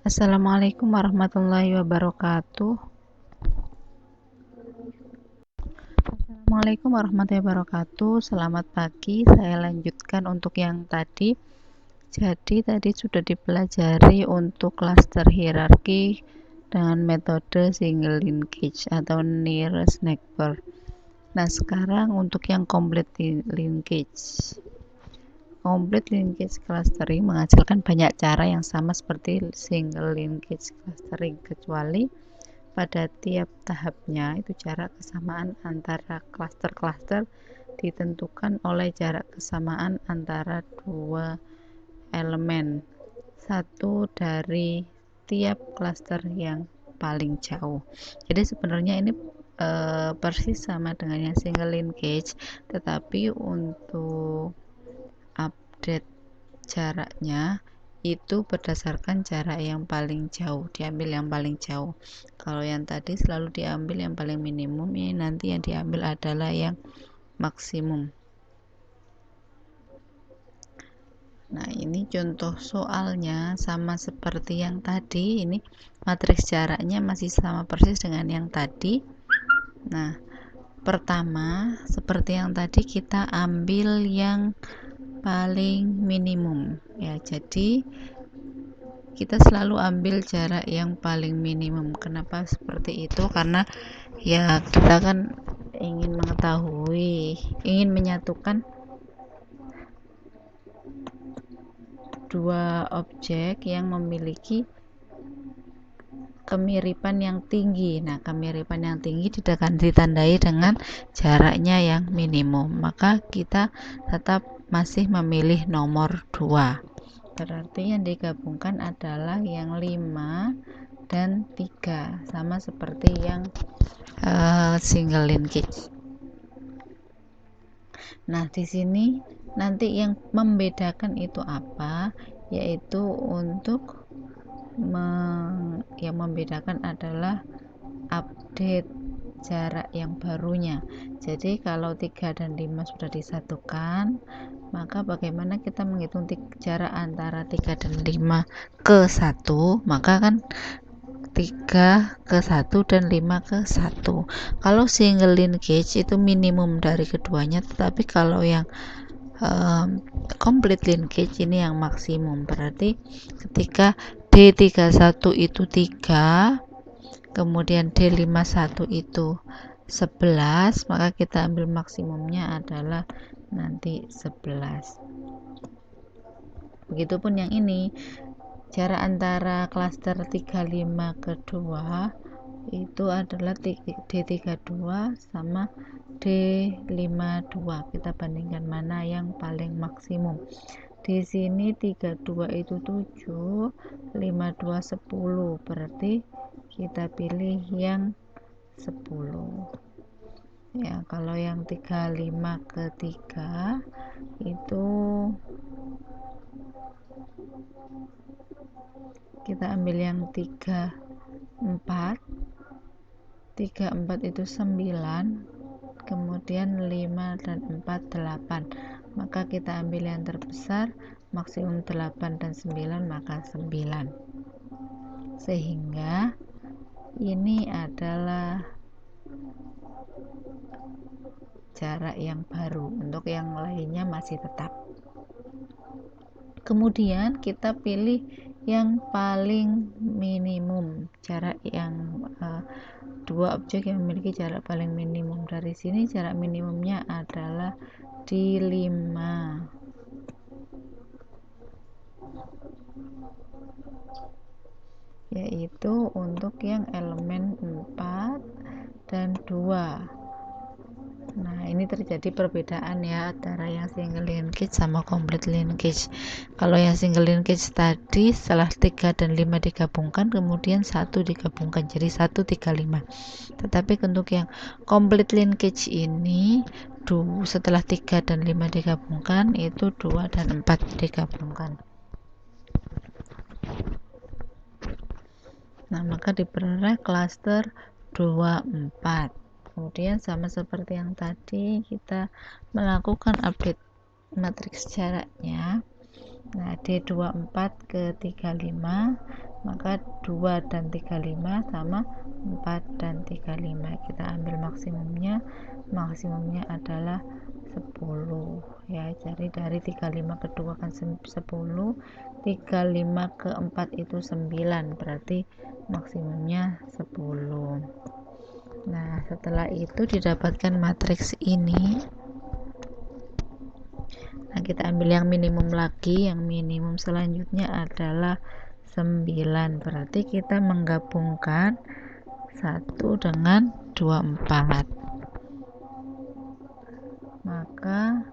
Assalamualaikum warahmatullahi wabarakatuh. Assalamualaikum warahmatullahi wabarakatuh. Selamat pagi. Saya lanjutkan untuk yang tadi. Jadi tadi sudah dipelajari untuk cluster hierarki dengan metode single linkage atau nearest neighbor. Nah, sekarang untuk yang complete linkage. Complete linkage clustering menghasilkan banyak cara yang sama seperti single linkage clustering, kecuali pada tiap tahapnya itu jarak kesamaan antara klaster-klaster ditentukan oleh jarak kesamaan antara dua elemen, satu dari tiap klaster yang paling jauh. Jadi sebenarnya ini persis sama dengan yang single linkage, tetapi untuk update jaraknya itu berdasarkan jarak yang paling jauh, diambil yang paling jauh. Kalau yang tadi selalu diambil yang paling minimum, ini nanti yang diambil adalah yang maksimum. Nah, ini contoh soalnya sama seperti yang tadi. Ini matriks jaraknya masih sama persis dengan yang tadi. Nah, pertama seperti yang tadi kita ambil yang paling minimum ya. Jadi kita selalu ambil jarak yang paling minimum. Kenapa seperti itu? Karena ya kita kan ingin mengetahui, ingin menyatukan dua objek yang memiliki kemiripan yang tinggi. Nah, kemiripan yang tinggi ditandai dengan jaraknya yang minimum. Maka kita tetap masih memilih nomor 2. Berarti yang digabungkan adalah yang 5 dan 3, sama seperti yang single linkage. Nah, di sini nanti yang membedakan itu apa? Yaitu untuk yang membedakan adalah update jarak yang barunya. Jadi kalau 3 dan 5 sudah disatukan, maka bagaimana kita menghitung jarak antara 3 dan 5 ke 1? Maka kan 3 ke 1 dan 5 ke 1. Kalau single linkage itu minimum dari keduanya, tetapi kalau yang complete linkage ini yang maksimum. Berarti ketika D31 itu 3, kemudian D51 itu 11, maka kita ambil maksimumnya adalah nanti 11. Begitupun yang ini, jarak antara klaster 35 ke 2 itu adalah D32 sama D52. Kita bandingkan mana yang paling maksimum. Di sini 32 itu 7, 52 10. Berarti kita pilih yang 10. Ya, kalau yang 35 ke 3 itu kita ambil yang 34 itu 9, kemudian 5 dan 4 8, maka kita ambil yang terbesar, maksimum 8 dan 9, maka 9, sehingga ini adalah jarak yang baru. Untuk yang lainnya masih tetap. Kemudian kita pilih yang paling minimum, jarak yang dua objek yang memiliki jarak paling minimum. Dari sini jarak minimumnya adalah di 5, yaitu untuk yang elemen 4 dan 2. Nah, ini terjadi perbedaan ya antara yang single linkage sama complete linkage. Kalau yang single linkage tadi setelah 3 dan 5 digabungkan, kemudian 1 digabungkan jadi 1 3 5. Tetapi untuk yang complete linkage ini setelah 3 dan 5 digabungkan itu 2 dan 4 digabungkan. Nah, maka diperoleh klaster 24. Kemudian sama seperti yang tadi, kita melakukan update matriks jaraknya. Nah, D24 ke 35 maka 2 dan 35 sama 4 dan 35. Kita ambil maksimumnya adalah 10 ya. Jadi dari 35 ke 2 kan 10, 35 ke 4 itu 9, berarti maksimumnya 10. Nah, setelah itu didapatkan matriks ini. Nah, kita ambil yang minimum lagi. Yang minimum selanjutnya adalah 9, berarti kita menggabungkan 1 dengan 24, maka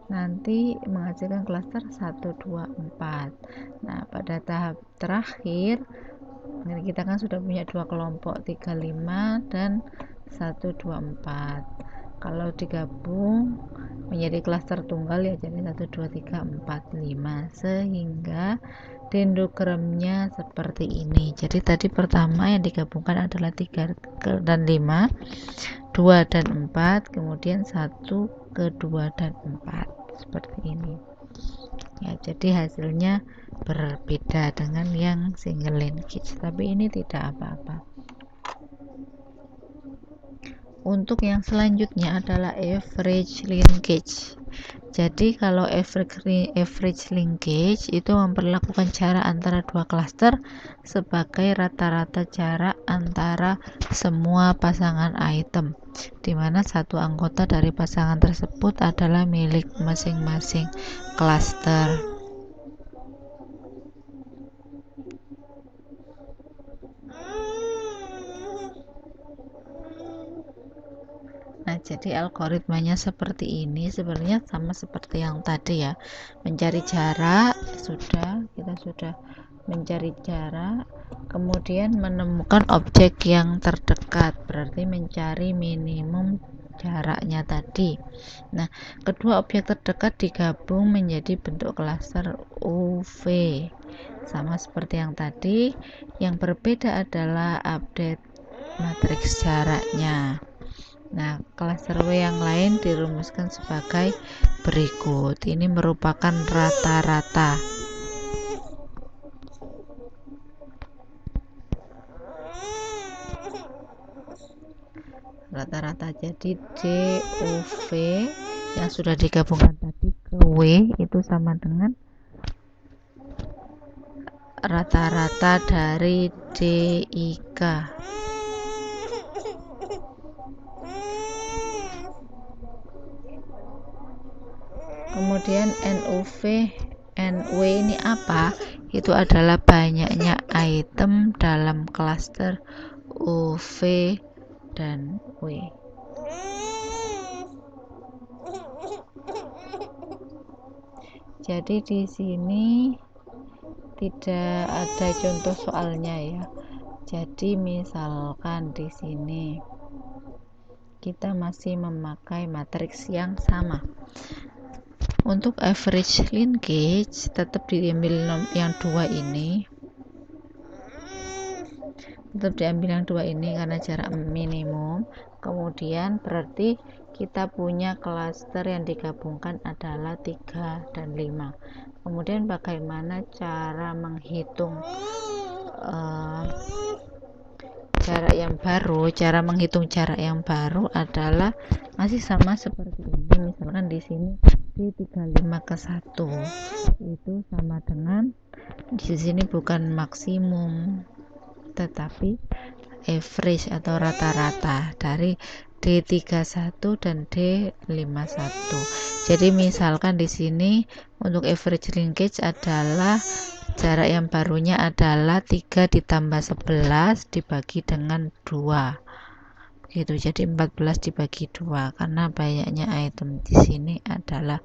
nanti menghasilkan klaster 1, 2, 4. Nah, pada tahap terakhir kita kan sudah punya dua kelompok, 35 dan 1, 2, 4. Kalau digabung menjadi klaster tunggal ya, jadi 1, 2, 3, 4, 5, sehingga dendrogramnya seperti ini. Jadi tadi pertama yang digabungkan adalah 3 dan 5, 2 dan 4, kemudian 1 ke 2 dan 4, seperti ini ya. Jadi hasilnya berbeda dengan yang single linkage, tapi ini tidak apa-apa. Untuk yang selanjutnya adalah average linkage. Jadi kalau average linkage itu memperlakukan jarak antara dua klaster sebagai rata-rata jarak antara semua pasangan item, di mana satu anggota dari pasangan tersebut adalah milik masing-masing klaster. Nah, jadi algoritmanya seperti ini, sebenarnya sama seperti yang tadi ya. Mencari jarak, kita sudah mencari jarak, kemudian menemukan objek yang terdekat, berarti mencari minimum jaraknya tadi. Nah, kedua objek terdekat digabung menjadi bentuk klaster UV. Sama seperti yang tadi, yang berbeda adalah update matriks jaraknya. Nah, klaster W yang lain dirumuskan sebagai berikut. Ini merupakan rata-rata. Rata-rata, jadi DUV yang sudah digabungkan tadi ke W itu sama dengan rata-rata dari DIK. Kemudian NW ini apa? Itu adalah banyaknya item dalam klaster UV dan W. Jadi di sini tidak ada contoh soalnya ya. Jadi misalkan di sini kita masih memakai matriks yang sama. Untuk average linkage tetap diambil yang dua ini. Tetap diambil yang dua ini karena jarak minimum. Kemudian berarti kita punya klaster yang digabungkan adalah 3 dan 5. Kemudian bagaimana cara menghitung jarak yang baru? Cara menghitung jarak yang baru adalah masih sama seperti ini. Misalkan di sini di 35 ke 1 itu sama dengan, di sini bukan maksimum tetapi average atau rata-rata dari D31 dan D51. Jadi misalkan di sini untuk average linkage adalah jarak yang barunya adalah 3 ditambah 11 dibagi dengan 2. Begitu. Jadi 14 dibagi 2 karena banyaknya item di sini adalah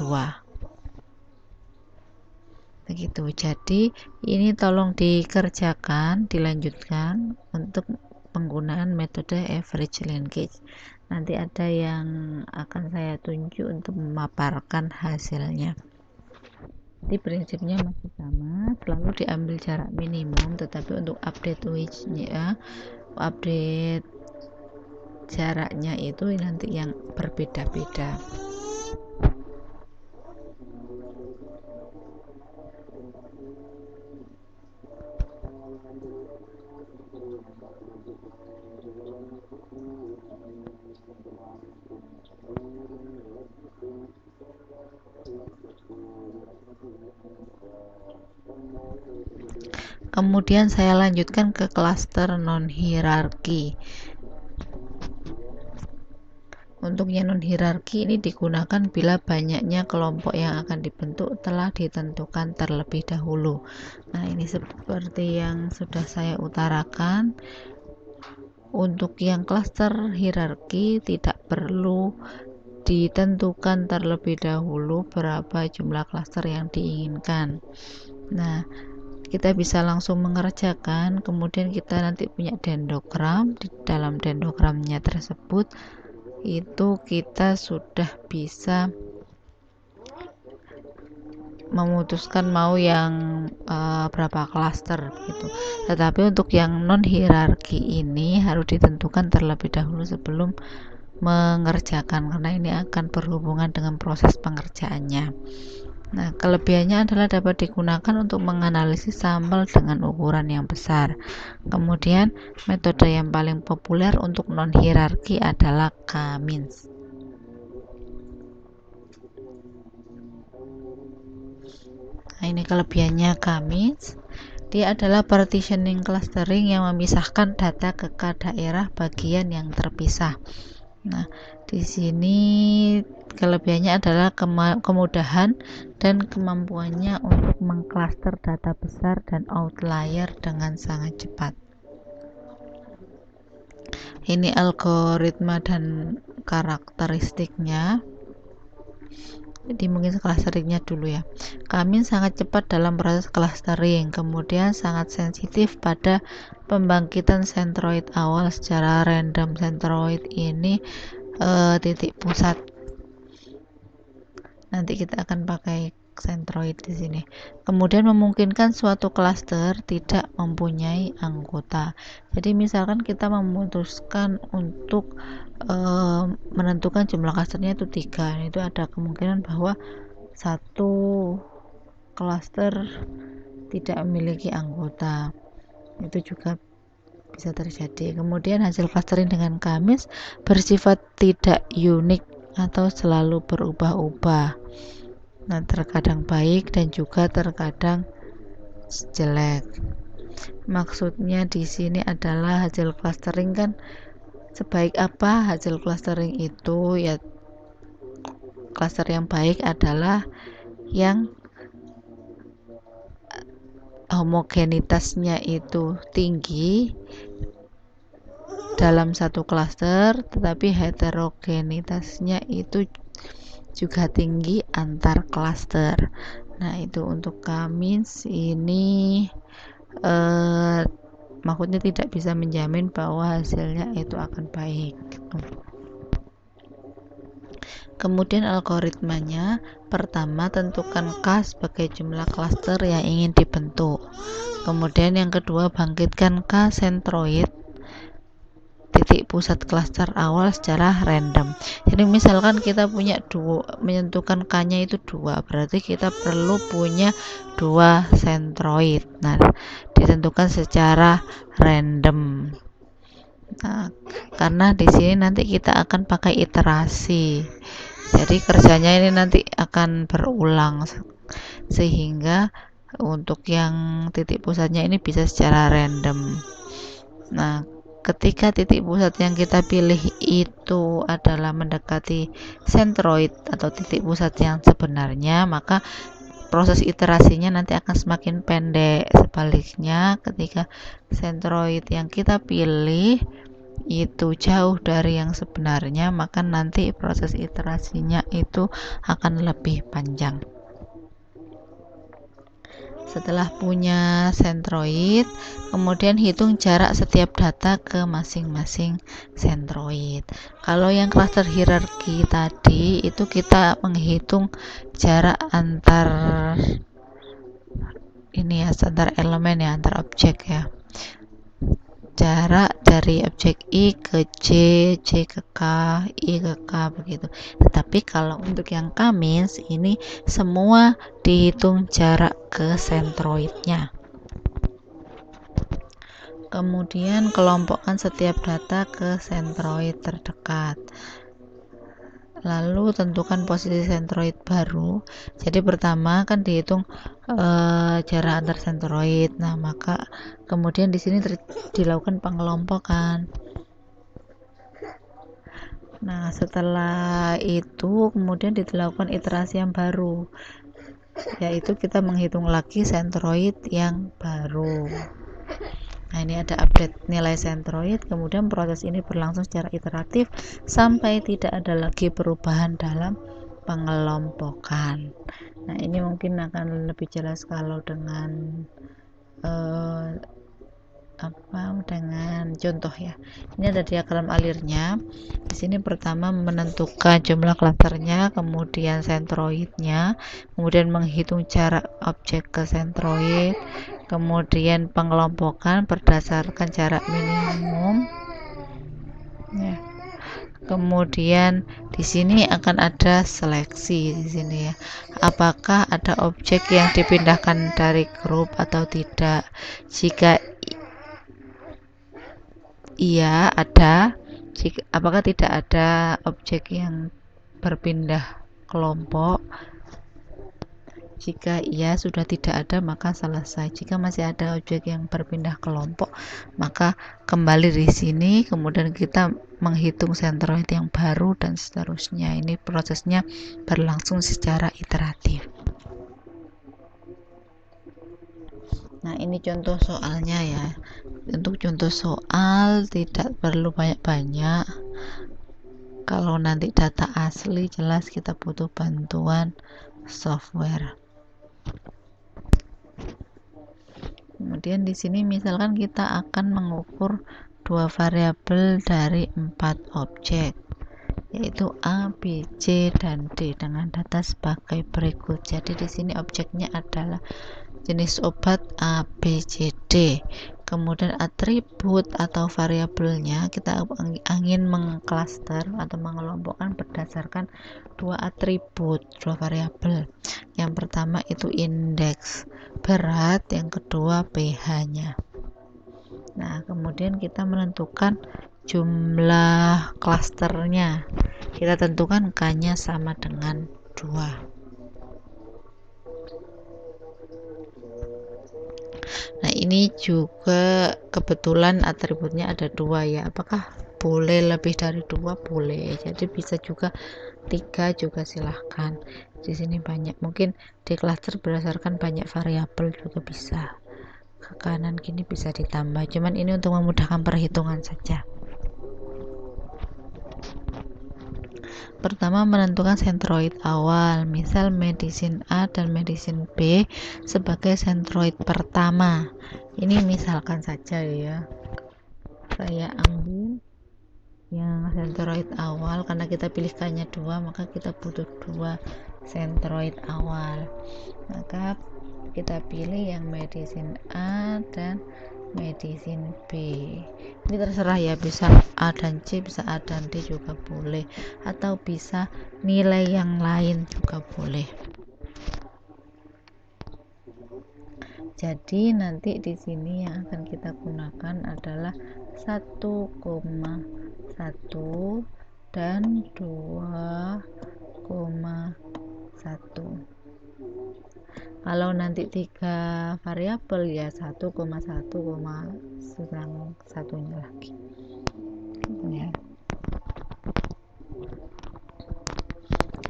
2. Begitu. Jadi ini tolong dikerjakan, dilanjutkan untuk penggunaan metode average linkage. Nanti ada yang akan saya tunjuk untuk memaparkan hasilnya. Jadi prinsipnya masih sama, selalu diambil jarak minimum, tetapi untuk update width-nya, update jaraknya itu nanti yang berbeda-beda. Kemudian saya lanjutkan ke klaster non-hierarki. Untuk yang non-hierarki ini digunakan bila banyaknya kelompok yang akan dibentuk telah ditentukan terlebih dahulu. Nah, ini seperti yang sudah saya utarakan. Untuk yang klaster hierarki tidak perlu ditentukan terlebih dahulu berapa jumlah klaster yang diinginkan. Nah, kita bisa langsung mengerjakan, kemudian kita nanti punya dendrogram. Di dalam dendrogramnya tersebut itu kita sudah bisa memutuskan mau yang berapa klaster gitu. Tetapi untuk yang non hierarki ini harus ditentukan terlebih dahulu sebelum mengerjakan, karena ini akan berhubungan dengan proses pengerjaannya. Nah, kelebihannya adalah dapat digunakan untuk menganalisis sampel dengan ukuran yang besar. Kemudian, metode yang paling populer untuk non-hierarki adalah K-means. Nah, ini kelebihannya K-means. Dia adalah partitioning clustering yang memisahkan data ke daerah bagian yang terpisah. Nah, di sini kelebihannya adalah kemudahan dan kemampuannya untuk mengklaster data besar dan outlier dengan sangat cepat. Ini algoritma dan karakteristiknya. Jadi mungkin clusteringnya dulu ya. Kami sangat cepat dalam proses clustering, kemudian sangat sensitif pada pembangkitan sentroid awal secara random. Sentroid ini titik pusat. Nanti kita akan pakai sentroid di sini. Kemudian memungkinkan suatu klaster tidak mempunyai anggota. Jadi misalkan kita memutuskan untuk menentukan jumlah klasternya itu 3, itu ada kemungkinan bahwa satu klaster tidak memiliki anggota. Itu juga bisa terjadi. Kemudian hasil clustering dengan K-means bersifat tidak unik atau selalu berubah-ubah. Nah, terkadang baik dan juga terkadang jelek. Maksudnya di sini adalah hasil clustering kan sebaik apa hasil clustering itu, ya cluster yang baik adalah yang homogenitasnya itu tinggi dalam satu klaster, tetapi heterogenitasnya itu juga tinggi antar klaster. Nah, itu untuk K-means ini maksudnya tidak bisa menjamin bahwa hasilnya itu akan baik gitu. Kemudian algoritmanya, pertama tentukan K sebagai jumlah klaster yang ingin dibentuk. Kemudian yang kedua, bangkitkan K sentroid titik pusat klaster awal secara random. Jadi misalkan kita punya menentukan K-nya itu 2, berarti kita perlu punya 2 sentroid. Nah, ditentukan secara random. Nah, karena di sini nanti kita akan pakai iterasi. Jadi kerjanya ini nanti akan berulang sehingga untuk yang titik pusatnya ini bisa secara random. Nah, ketika titik pusat yang kita pilih itu adalah mendekati sentroid atau titik pusat yang sebenarnya, maka proses iterasinya nanti akan semakin pendek. Sebaliknya, ketika sentroid yang kita pilih itu jauh dari yang sebenarnya, maka nanti proses iterasinya itu akan lebih panjang. Setelah punya sentroid, kemudian hitung jarak setiap data ke masing-masing sentroid. Kalau yang cluster hierarki tadi itu kita menghitung jarak antar ini ya, antar elemen ya, antar objek ya. Jarak dari objek I ke J, J ke K, I ke K begitu. Tetapi kalau untuk yang K-means ini semua dihitung jarak ke sentroidnya. Kemudian kelompokkan setiap data ke sentroid terdekat. Lalu tentukan posisi sentroid baru. Jadi pertama kan dihitung jarak antar sentroid. Nah, maka kemudian di sini dilakukan pengelompokan. Nah, setelah itu kemudian dilakukan iterasi yang baru, yaitu kita menghitung lagi sentroid yang baru. Nah, ini ada update nilai sentroid. Kemudian proses ini berlangsung secara iteratif sampai tidak ada lagi perubahan dalam pengelompokan. Nah, ini mungkin akan lebih jelas kalau dengan dengan contoh ya. Ini ada diagram alirnya. Di sini pertama menentukan jumlah klasternya, kemudian sentroidnya, kemudian menghitung jarak objek ke sentroid, kemudian pengelompokan berdasarkan jarak minimum. Ya. Kemudian di sini akan ada seleksi di sini ya. Apakah ada objek yang dipindahkan dari grup atau tidak? Jika iya ada, apakah tidak ada objek yang berpindah kelompok? Jika iya sudah tidak ada maka selesai. Jika masih ada objek yang berpindah kelompok maka kembali di sini, kemudian kita menghitung sentroid yang baru dan seterusnya. Ini prosesnya berlangsung secara iteratif. Nah, ini contoh soalnya ya. Untuk contoh soal tidak perlu banyak-banyak. Kalau nanti data asli jelas kita butuh bantuan software. Kemudian di sini misalkan kita akan mengukur dua variabel dari 4 objek, yaitu A, B, C, dan D dengan data sebagai berikut. Jadi di sini objeknya adalah jenis obat A, B, C, D. Kemudian atribut atau variabelnya kita ingin mengklaster atau mengelompokkan berdasarkan dua atribut, dua variabel. Yang pertama itu indeks berat, yang kedua pH-nya. Nah, kemudian kita menentukan jumlah klasternya. Kita tentukan K-nya sama dengan 2. Nah, ini juga kebetulan atributnya ada 2 ya. Apakah boleh lebih dari 2? Boleh. Jadi bisa juga 3 juga silahkan. Di sini banyak, mungkin di cluster berdasarkan banyak variabel juga bisa. Ke kanan gini bisa ditambah. Cuman ini untuk memudahkan perhitungan saja. Pertama, menentukan sentroid awal, misal medicine A dan medicine B sebagai sentroid pertama. Ini misalkan saja ya. Saya ambil yang sentroid awal karena kita pilihkannya 2, maka kita butuh 2 sentroid awal. Maka kita pilih yang medicine A dan medicine B. Ini terserah ya, bisa A dan C, bisa A dan D juga boleh, atau bisa nilai yang lain juga boleh. Jadi nanti di sini yang akan kita gunakan adalah 1,1 dan 2,1. Kalau nanti 3 variabel ya 1,1, satunya lagi ya.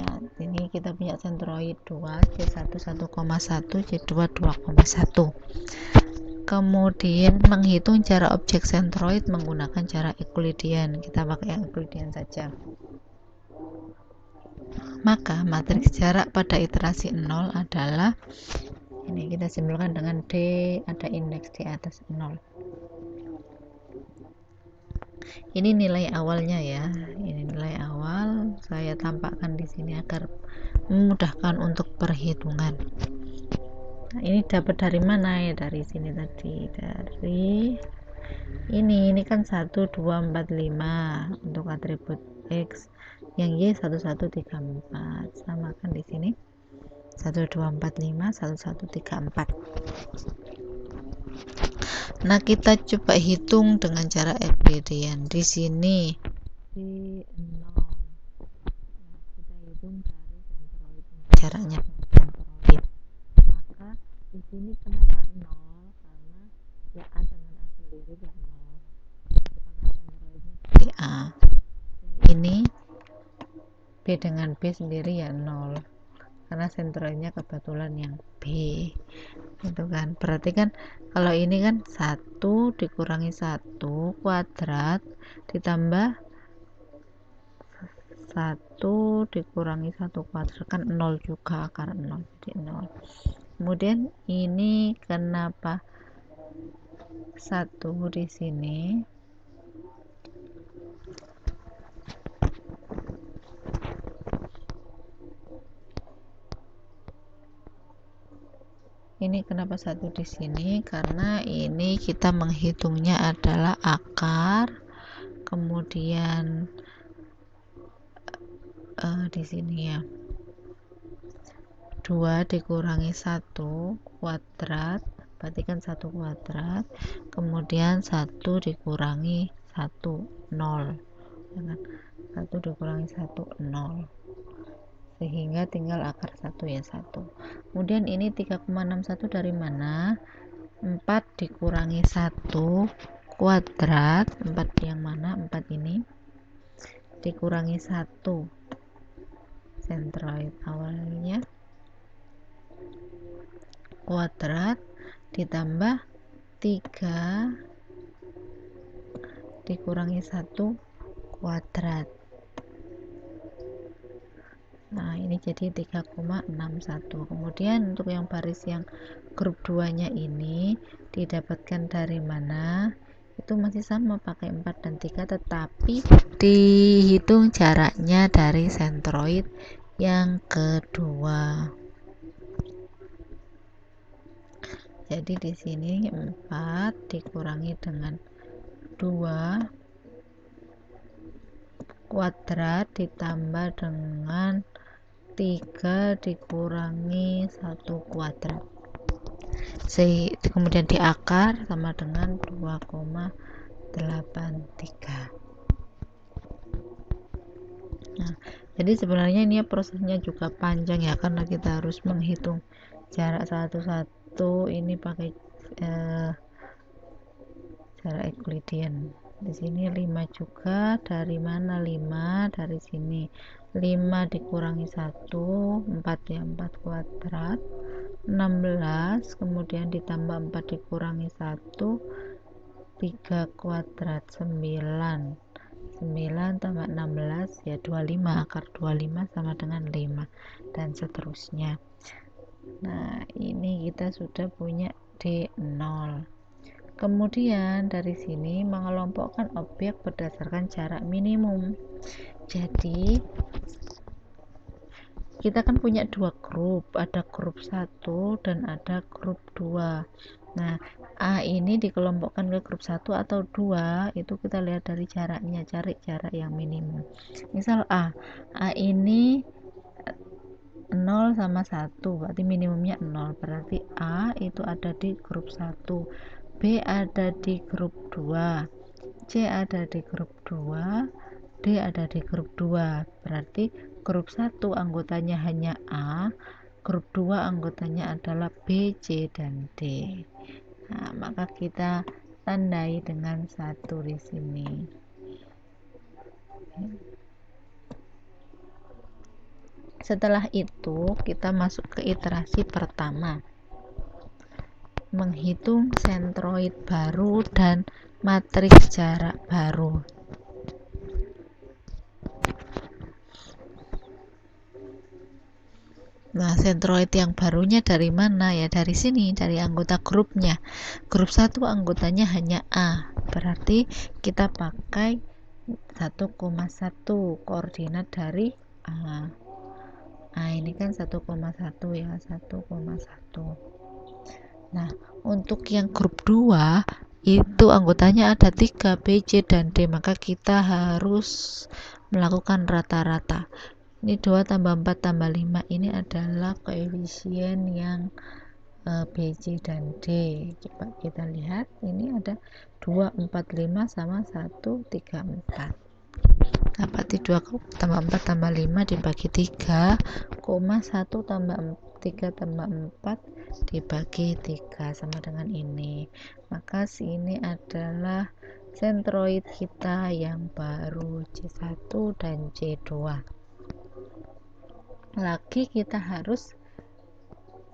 Nah, ini kita punya sentroid 2, C1 1,1, C2 2,1. Kemudian menghitung jarak objek sentroid menggunakan cara Euclidean. Kita pakai yang Euclidean saja. Maka matriks jarak pada iterasi 0 adalah ini, kita simbolkan dengan D, ada indeks di atas 0. Ini nilai awalnya ya. Ini nilai awal, saya tampakkan di sini agar memudahkan untuk perhitungan. Nah, ini dapat dari mana ya? Dari sini tadi, dari ini kan 1, 2, 4, 5 untuk atribut X, yang Y 1, 1, 3, 4. Samakan di sini 1, 2, 4, 5, 1, 1, 3, 4. Nah, kita coba hitung dengan cara Euclidean. Di sini D0 menghitung dari sentroid, jaraknya dari sentroid. Maka di sini kenapa 0? Karena ya A dengan A sendiri ya 0. Maka sentroidnya dari A. Yang ini B dengan B sendiri ya 0. Karena sentroidnya kebetulan yang B. Itu kan. Berarti kan kalau ini kan 1 dikurangi 1 kuadrat ditambah 1 dikurangi 1 kuadrat kan 0 juga, akar 0 jadi 0. Kemudian ini kenapa 1 di sini? Ini kenapa 1 di sini? Karena ini kita menghitungnya adalah akar, kemudian di sini ya 2 dikurangi 1 kuadrat, berarti kan 1 kuadrat, kemudian 1 dikurangi 1 0, 1 dikurangi 1 0, sehingga tinggal akar 1 ya 1. Kemudian ini 3,61 dari mana? 4 dikurangi 1 kuadrat, 4 yang mana? 4 ini dikurangi 1 sentroid awalnya kuadrat ditambah 3 dikurangi 1 kuadrat. Nah ini jadi 3,61. Kemudian untuk yang baris yang grup 2 nya ini didapatkan dari mana? Itu masih sama, pakai 4 dan 3, tetapi dihitung jaraknya dari sentroid yang kedua. Jadi di sini 4 dikurangi dengan 2 kuadrat ditambah dengan 3 dikurangi 1 kuadrat. Kemudian di akar sama dengan 2,83. Nah, jadi sebenarnya ini prosesnya juga panjang ya, karena kita harus menghitung jarak satu-satu. Ini pakai jarak Euclidean. Di sini 5 juga. Dari mana 5? Dari sini 5 dikurangi 1 4 ya, 4 kuadrat 16, kemudian ditambah 4 dikurangi 1 3 kuadrat 9 tambah 16 ya 25, akar 25 sama dengan 5 dan seterusnya. Nah ini kita sudah punya D0. Kemudian dari sini mengelompokkan objek berdasarkan jarak minimum. Jadi kita kan punya 2 grup, ada grup 1 dan ada grup 2. Nah A ini dikelompokkan ke grup 1 atau 2, itu kita lihat dari jaraknya, cari jarak yang minimum. Misal A ini 0 sama 1, berarti minimumnya 0, berarti A itu ada di grup 1, B ada di grup 2, C ada di grup 2, D ada di grup 2. Berarti grup 1 anggotanya hanya A, grup 2 anggotanya adalah B, C, dan D. Nah, maka kita tandai dengan 1 di sini. Setelah itu kita masuk ke iterasi pertama, menghitung sentroid baru dan matriks jarak baru. Nah, sentroid yang barunya dari mana? Ya dari sini, dari anggota grupnya. Grup 1 anggotanya hanya A, berarti kita pakai 1,1 koordinat dari A. Ini kan 1,1 ya, 1,1. Nah, untuk yang grup 2 itu anggotanya ada 3, B, C, dan D, maka kita harus melakukan rata-rata. Ini 2 tambah 4 tambah 5 ini adalah koefisien yang B, C, dan D. Coba kita lihat, ini ada 2, 4, 5 sama 1, 3, 4. dapati 2 tambah 4 tambah 5 dibagi 3, 1 tambah 3 tambah 4 dibagi 3 sama dengan ini. Maka ini adalah sentroid kita yang baru, C1 dan C2. Lagi kita harus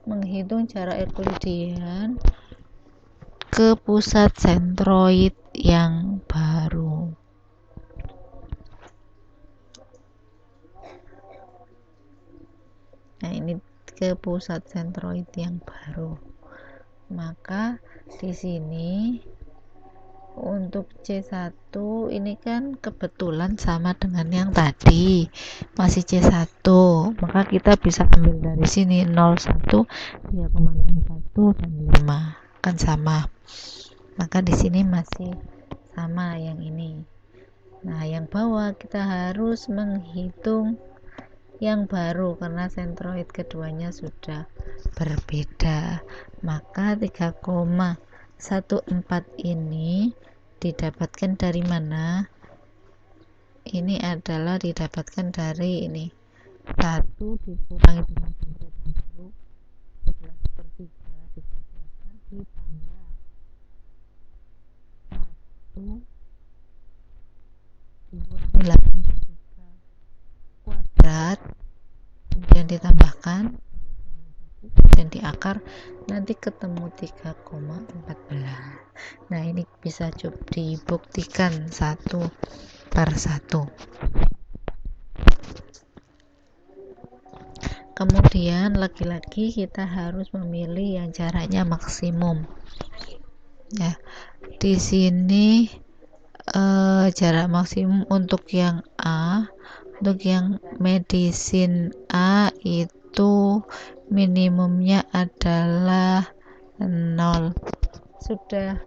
menghitung jarak Euclidean ke pusat sentroid yang baru. Nah, ini ke pusat sentroid yang baru. Maka di sini untuk C1 ini kan kebetulan sama dengan yang tadi, masih C1. Maka kita bisa ambil dari sini 0,1, 3,61 dan 5 kan sama. Maka di sini masih sama yang ini. Nah, yang bawah kita harus menghitung yang baru karena sentroid keduanya sudah berbeda. Maka 3,14 ini didapatkan dari mana? Ini adalah didapatkan dari ini 1 dikurangi dengan sentroid yang baru 11/3 dikuadratkan ditambah 1 dikurangi 8/3 kuadrat, kemudian ditambahkan dan di akar nanti ketemu 3,14. Nah, ini bisa dibuktikan 1/1. Kemudian lagi-lagi kita harus memilih yang jaraknya maksimum. Ya, di sini jarak maksimum untuk yang A, untuk yang medisin A itu minimumnya adalah 0. Sudah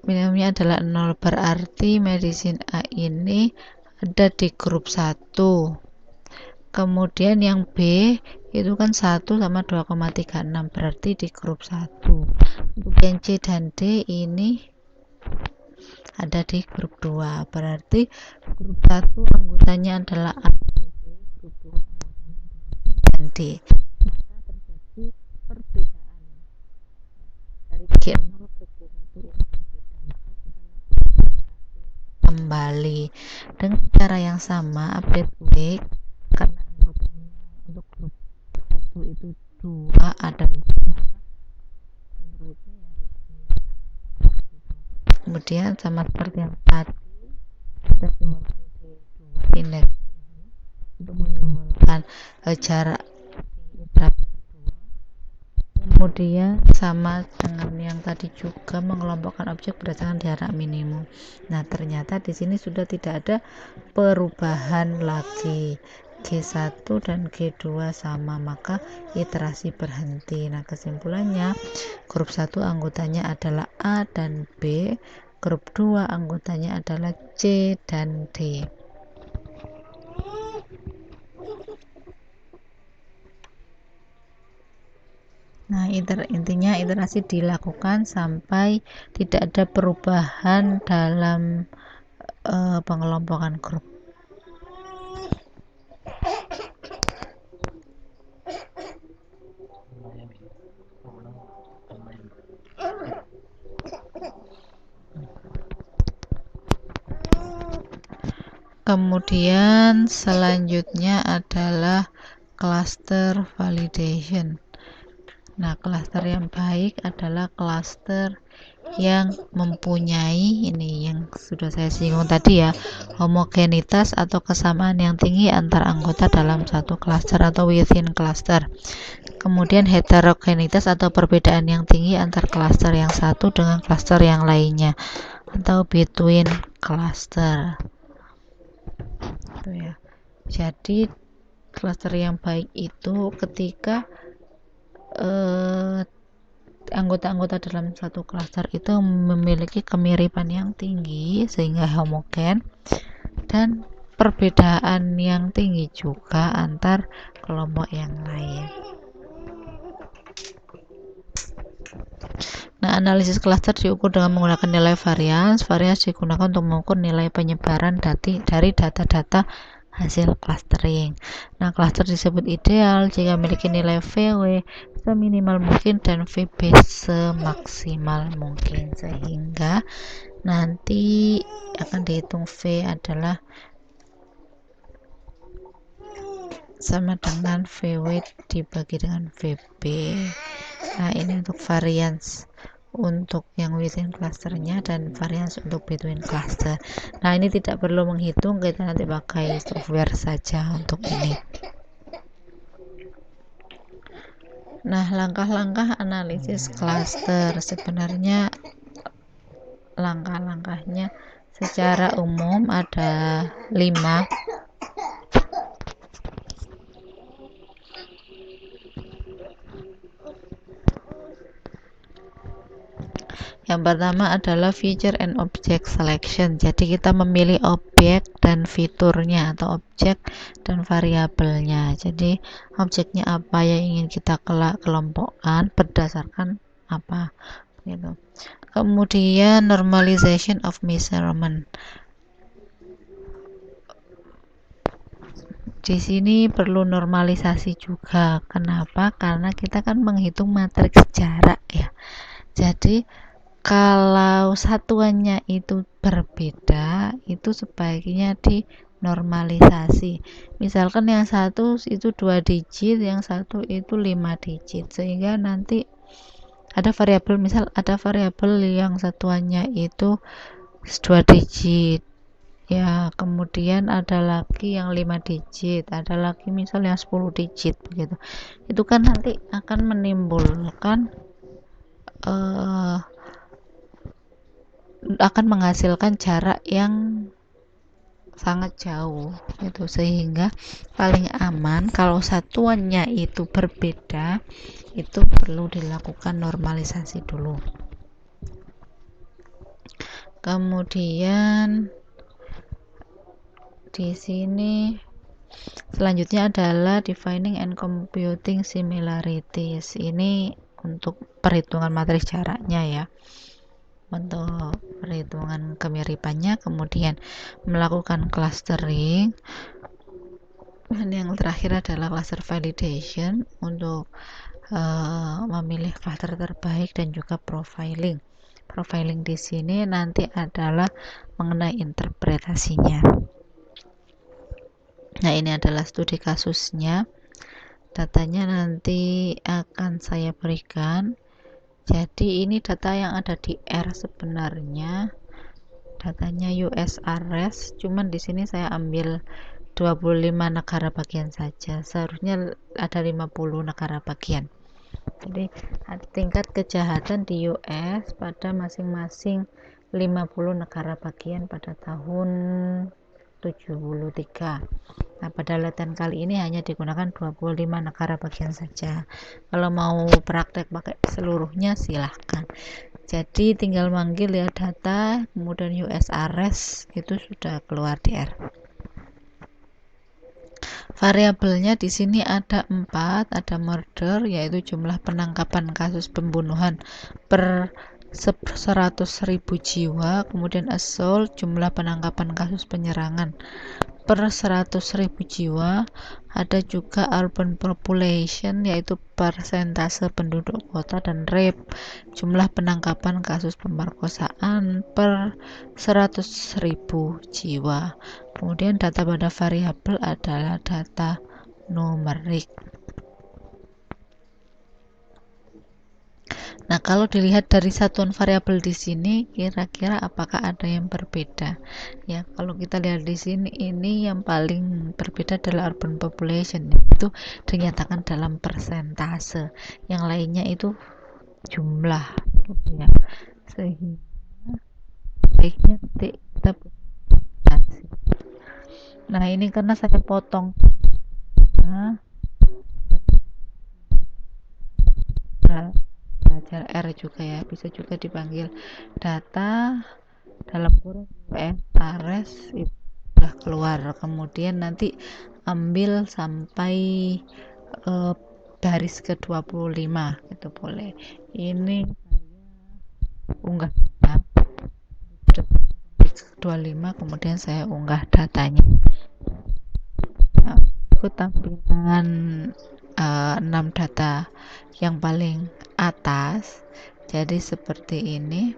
minimumnya adalah 0, berarti medisin A ini ada di grup 1. Kemudian yang B itu kan 1 sama 2,36, berarti di grup 1. Untuk yang C dan D ini ada di grup 2, berarti grup 1 anggotanya adalah A dan B, grup 2 anggotanya adalah C dan D. Maka terjadi perbedaan dari G0 ke G1 ini berbeda, maka kita kembali dengan cara yang sama, update wake, karena anggotanya untuk grup 1 itu 2 ada, maka sentroidnya harus kemudian sama seperti yang tadi kita simbolkan D2 indeks untuk menyimbolkan jarak interaksi kedua. Kemudian sama dengan yang tadi juga mengelompokkan objek berdasarkan jarak minimum. Nah, ternyata di sini sudah tidak ada perubahan lagi. G1 dan G2 sama, maka iterasi berhenti. Nah, kesimpulannya grup 1 anggotanya adalah A dan B, grup 2 anggotanya adalah C dan D. Nah, intinya iterasi dilakukan sampai tidak ada perubahan dalam pengelompokan grup. Kemudian selanjutnya adalah cluster validation. Nah, cluster yang baik adalah cluster yang mempunyai ini yang sudah saya singgung tadi ya, homogenitas atau kesamaan yang tinggi antar anggota dalam satu cluster atau within cluster. Kemudian heterogenitas atau perbedaan yang tinggi antar cluster yang satu dengan cluster yang lainnya atau between cluster. Itu ya. Jadi cluster yang baik itu ketika anggota-anggota dalam satu klaster itu memiliki kemiripan yang tinggi sehingga homogen dan perbedaan yang tinggi juga antar kelompok yang lain. Nah, Nah, analisis klaster diukur dengan menggunakan nilai varians. Varians digunakan untuk mengukur nilai penyebaran dari data-data hasil clustering. Nah, cluster disebut ideal jika memiliki nilai VW seminimal mungkin dan VB semaksimal mungkin, sehingga nanti akan dihitung V adalah sama dengan VW dibagi dengan VB. Nah, ini untuk variance untuk yang within clusternya dan variance untuk between cluster. Nah, ini tidak perlu menghitung, kita nanti pakai software saja untuk ini. Nah, langkah-langkah analisis cluster, sebenarnya langkah-langkahnya secara umum ada 5. Yang pertama adalah feature and object selection. Jadi kita memilih objek dan fiturnya, atau objek dan variabelnya. Jadi objeknya apa yang ingin kita kelompokkan berdasarkan apa gitu. Kemudian normalization of measurement. Di sini perlu normalisasi juga. Kenapa? Karena kita kan menghitung matriks jarak ya. Jadi kalau satuannya itu berbeda, itu sebaiknya dinormalisasi. Misalkan yang satu itu 2 digit, yang satu itu 5 digit, sehingga nanti ada variabel, misal ada variabel yang satuannya itu 2 digit ya, kemudian ada lagi yang 5 digit, ada lagi misal yang 10 digit begitu. Itu kan nanti akan menimbulkan akan menghasilkan jarak yang sangat jauh gitu, sehingga paling aman kalau satuannya itu berbeda, itu perlu dilakukan normalisasi dulu. Kemudian di sini selanjutnya adalah defining and computing similarities. Ini untuk perhitungan matriks jaraknya ya, untuk perhitungan kemiripannya, kemudian melakukan clustering, dan yang terakhir adalah cluster validation untuk memilih cluster terbaik, dan juga profiling. Profiling di sini nanti adalah mengenai interpretasinya. Nah, ini adalah studi kasusnya. Datanya nanti akan saya berikan. Jadi ini data yang ada di R, sebenarnya datanya USRS, cuman di sini saya ambil 25 negara bagian saja, seharusnya ada 50 negara bagian. Jadi tingkat kejahatan di US pada masing-masing 50 negara bagian pada tahun 73. Nah, pada latihan kali ini hanya digunakan 25 negara bagian saja. Kalau mau praktek pakai seluruhnya silahkan. Jadi tinggal manggil ya data, kemudian USRS, itu sudah keluar di R. Variabelnya di sini ada 4, ada murder yaitu jumlah penangkapan kasus pembunuhan per 100.000 jiwa, kemudian assault jumlah penangkapan kasus penyerangan per 100.000 jiwa, ada juga urban population yaitu persentase penduduk kota, dan rape jumlah penangkapan kasus pemerkosaan per 100.000 jiwa. Kemudian data pada variabel adalah data numerik. Nah, kalau dilihat dari satuan variabel di sini, kira-kira apakah ada yang berbeda? Ya, kalau kita lihat di sini, ini yang paling berbeda adalah urban population, itu dinyatakan dalam persentase. Yang lainnya itu jumlah, gitu ya. Sehingga baiknya kita presentasi. Nah, ini karena saya potong. Nah, belajar R juga ya, bisa juga dipanggil data dalam kurung USRS, itu sudah keluar. Kemudian nanti ambil sampai baris ke 25 itu boleh. Ini unggah data 25, kemudian saya unggah datanya. Nah, ikut tampilan 6 data yang paling atas, jadi seperti ini.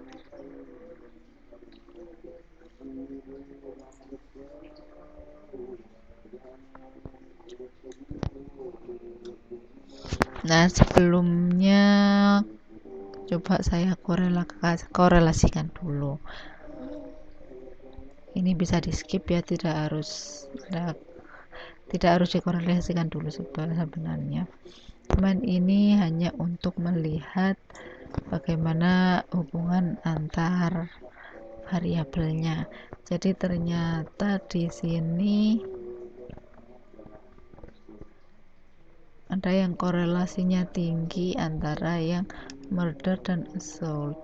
Nah, sebelumnya coba saya korelasikan dulu. Ini bisa di skip ya, tidak harus dikorelasikan dulu sebenarnya. Cuman ini hanya untuk melihat bagaimana hubungan antar variabelnya. Jadi ternyata di sini ada yang korelasinya tinggi antara yang murder dan assault.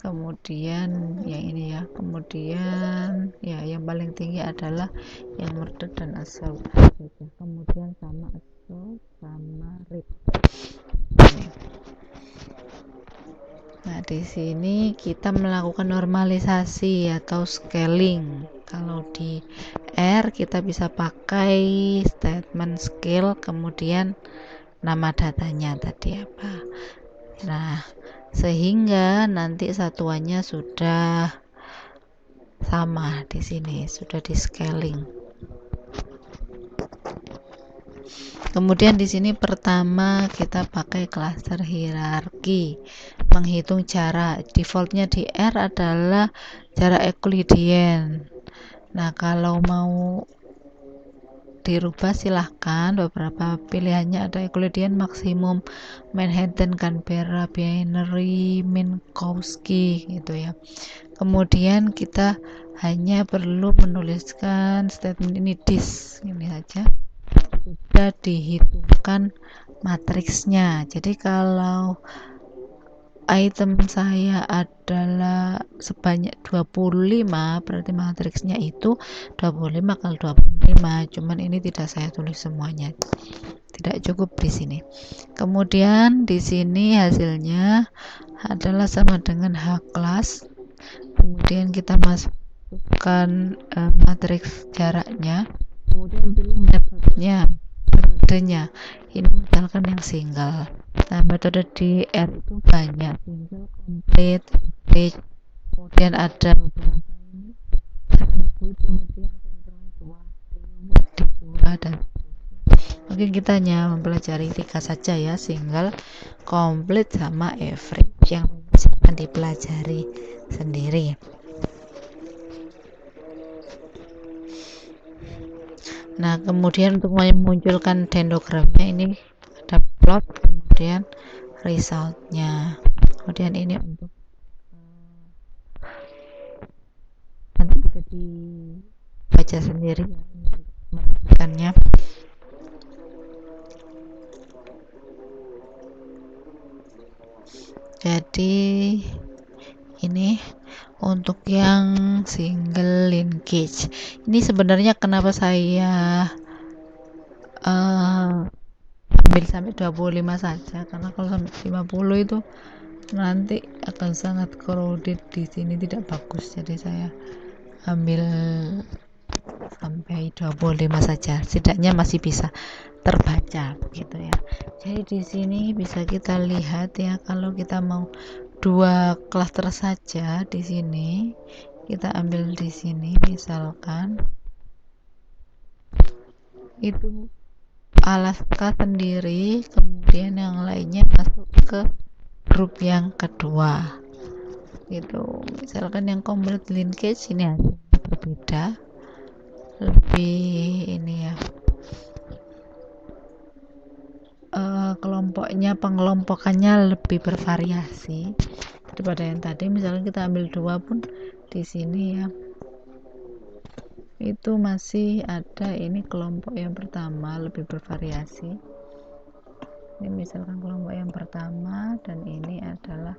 Kemudian yang ini ya, kemudian ya yang paling tinggi adalah yang murder dan assault. Kemudian sama assault sama rape. Nah, di sini kita melakukan normalisasi atau scaling. Kalau di R kita bisa pakai statement scale, kemudian nama datanya tadi apa. Nah, sehingga nanti satuannya sudah sama di sini, sudah di scaling. Kemudian di sini pertama kita pakai cluster hierarki, menghitung jarak. Defaultnya di R adalah jarak Euclidean. Nah, kalau mau dirubah silahkan, beberapa pilihannya ada Euclidean, maksimum, Manhattan, Canberra, binary, Minkowski gitu ya. Kemudian kita hanya perlu menuliskan statement ini this, ini saja sudah dihitungkan matriksnya. Jadi kalau item saya adalah sebanyak 25, berarti matriksnya itu 25 kali 25, cuman ini tidak saya tulis semuanya, tidak cukup di sini. Kemudian di sini hasilnya adalah sama dengan H class. Kemudian kita masukkan matriks jaraknya, kemudian pilih metodenya. Ini misalkan yang single. Nah, metode di R itu banyak, single, complete, average, kemudian ada beberapa ini, ada kemudian sentral, dua dan mungkin kita hanya mempelajari 3 saja ya, single, complete, sama average, yang akan dipelajari sendiri. Nah, kemudian untuk memunculkan dendrogramnya ini ada plot, kemudian resultnya, kemudian ini untuk nanti bisa dibaca sendiri merapikannya. Jadi ini untuk yang single linkage. Ini sebenarnya kenapa saya ambil sampai 25 saja, karena kalau sampai 50 itu nanti akan sangat crowded di sini, tidak bagus. Jadi saya ambil sampai 25 saja, setidaknya masih bisa terbaca gitu ya. Jadi di sini bisa kita lihat ya, kalau kita mau 2 klaster saja di sini, kita ambil di sini misalkan itu Alaska sendiri, kemudian yang lainnya masuk ke grup yang kedua gitu. Misalkan yang complete linkage ini hasilnya berbeda, lebih ini ya, kelompoknya, pengelompokannya lebih bervariasi daripada yang tadi. Misalnya kita ambil 2 pun di sini ya, itu masih ada ini kelompok yang pertama lebih bervariasi. Ini misalkan kelompok yang pertama dan ini adalah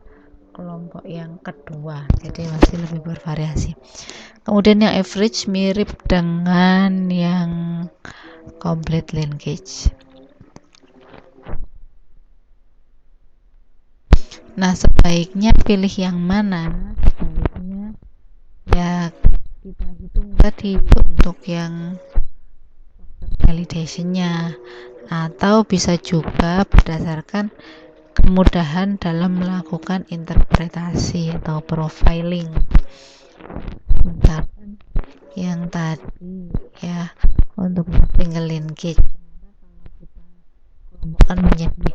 kelompok yang kedua, jadi masih lebih bervariasi. Kemudian yang average mirip dengan yang complete linkage. Nah, sebaiknya pilih yang mana? Sebaiknya ya kita hitung tadi untuk yang validationnya, atau bisa juga berdasarkan kemudahan dalam melakukan interpretasi atau profiling. Misalkan yang tadi ya, untuk single linkage kelompokkan menjadi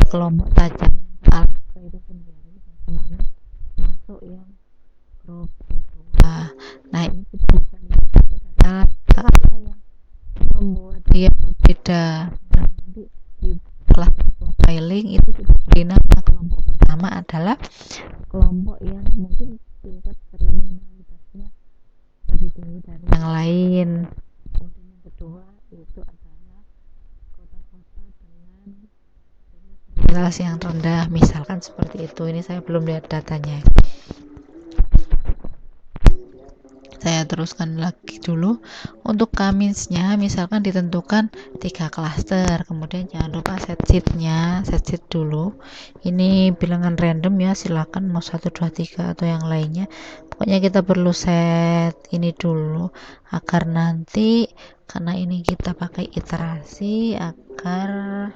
kelompok saja, Alaska itu sendiri semuanya masuk yang grup kedua. Nah, ini kita bisa lihat ada data apa yang membuat dia berbeda. Nah, nanti di kelas profiling itu kita beri nama. Kelompok pertama adalah kelompok yang mungkin tingkat kriminalitasnya lebih tinggi dari yang lain. Kemudian yang kedua itu adalah kota-kota dengan kriminalitas yang rendah, misalkan seperti itu. Ini saya belum lihat datanya. Saya teruskan lagi dulu. Untuk kaminsnya misalkan ditentukan 3 klaster, kemudian jangan lupa set sheet dulu. Ini bilangan random ya, silakan mau 1 2 3 atau yang lainnya. Pokoknya kita perlu set ini dulu agar nanti, karena ini kita pakai iterasi, agar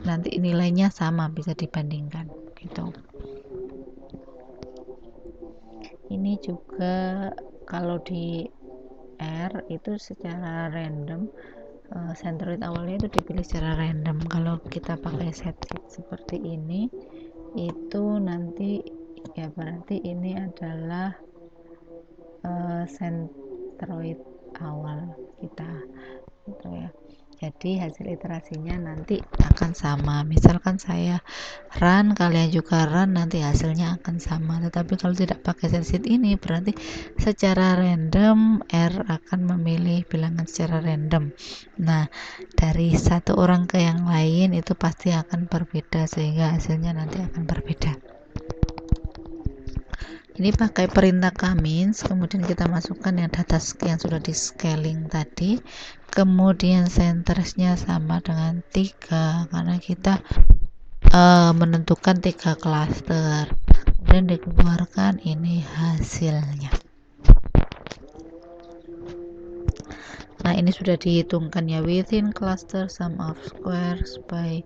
nanti nilainya sama, bisa dibandingkan gitu. Ini juga kalau di R itu secara random, centroid awalnya itu dipilih secara random. Kalau kita pakai set sheet seperti ini, itu nanti ya berarti ini adalah centroid awal kita gitu ya. Jadi hasil iterasinya nanti akan sama. Misalkan saya run, kalian juga run, nanti hasilnya akan sama. Tetapi kalau tidak pakai set sheet ini, berarti secara random R akan memilih bilangan secara random. Nah, dari satu orang ke yang lain itu pasti akan berbeda, sehingga hasilnya nanti akan berbeda. Ini pakai perintah kamins, kemudian kita masukkan yang data yang sudah di scaling tadi, kemudian centersnya sama dengan 3 karena kita menentukan 3 klaster, kemudian dikeluarkan ini hasilnya. Nah, ini sudah dihitungkan ya, within cluster sum of squares by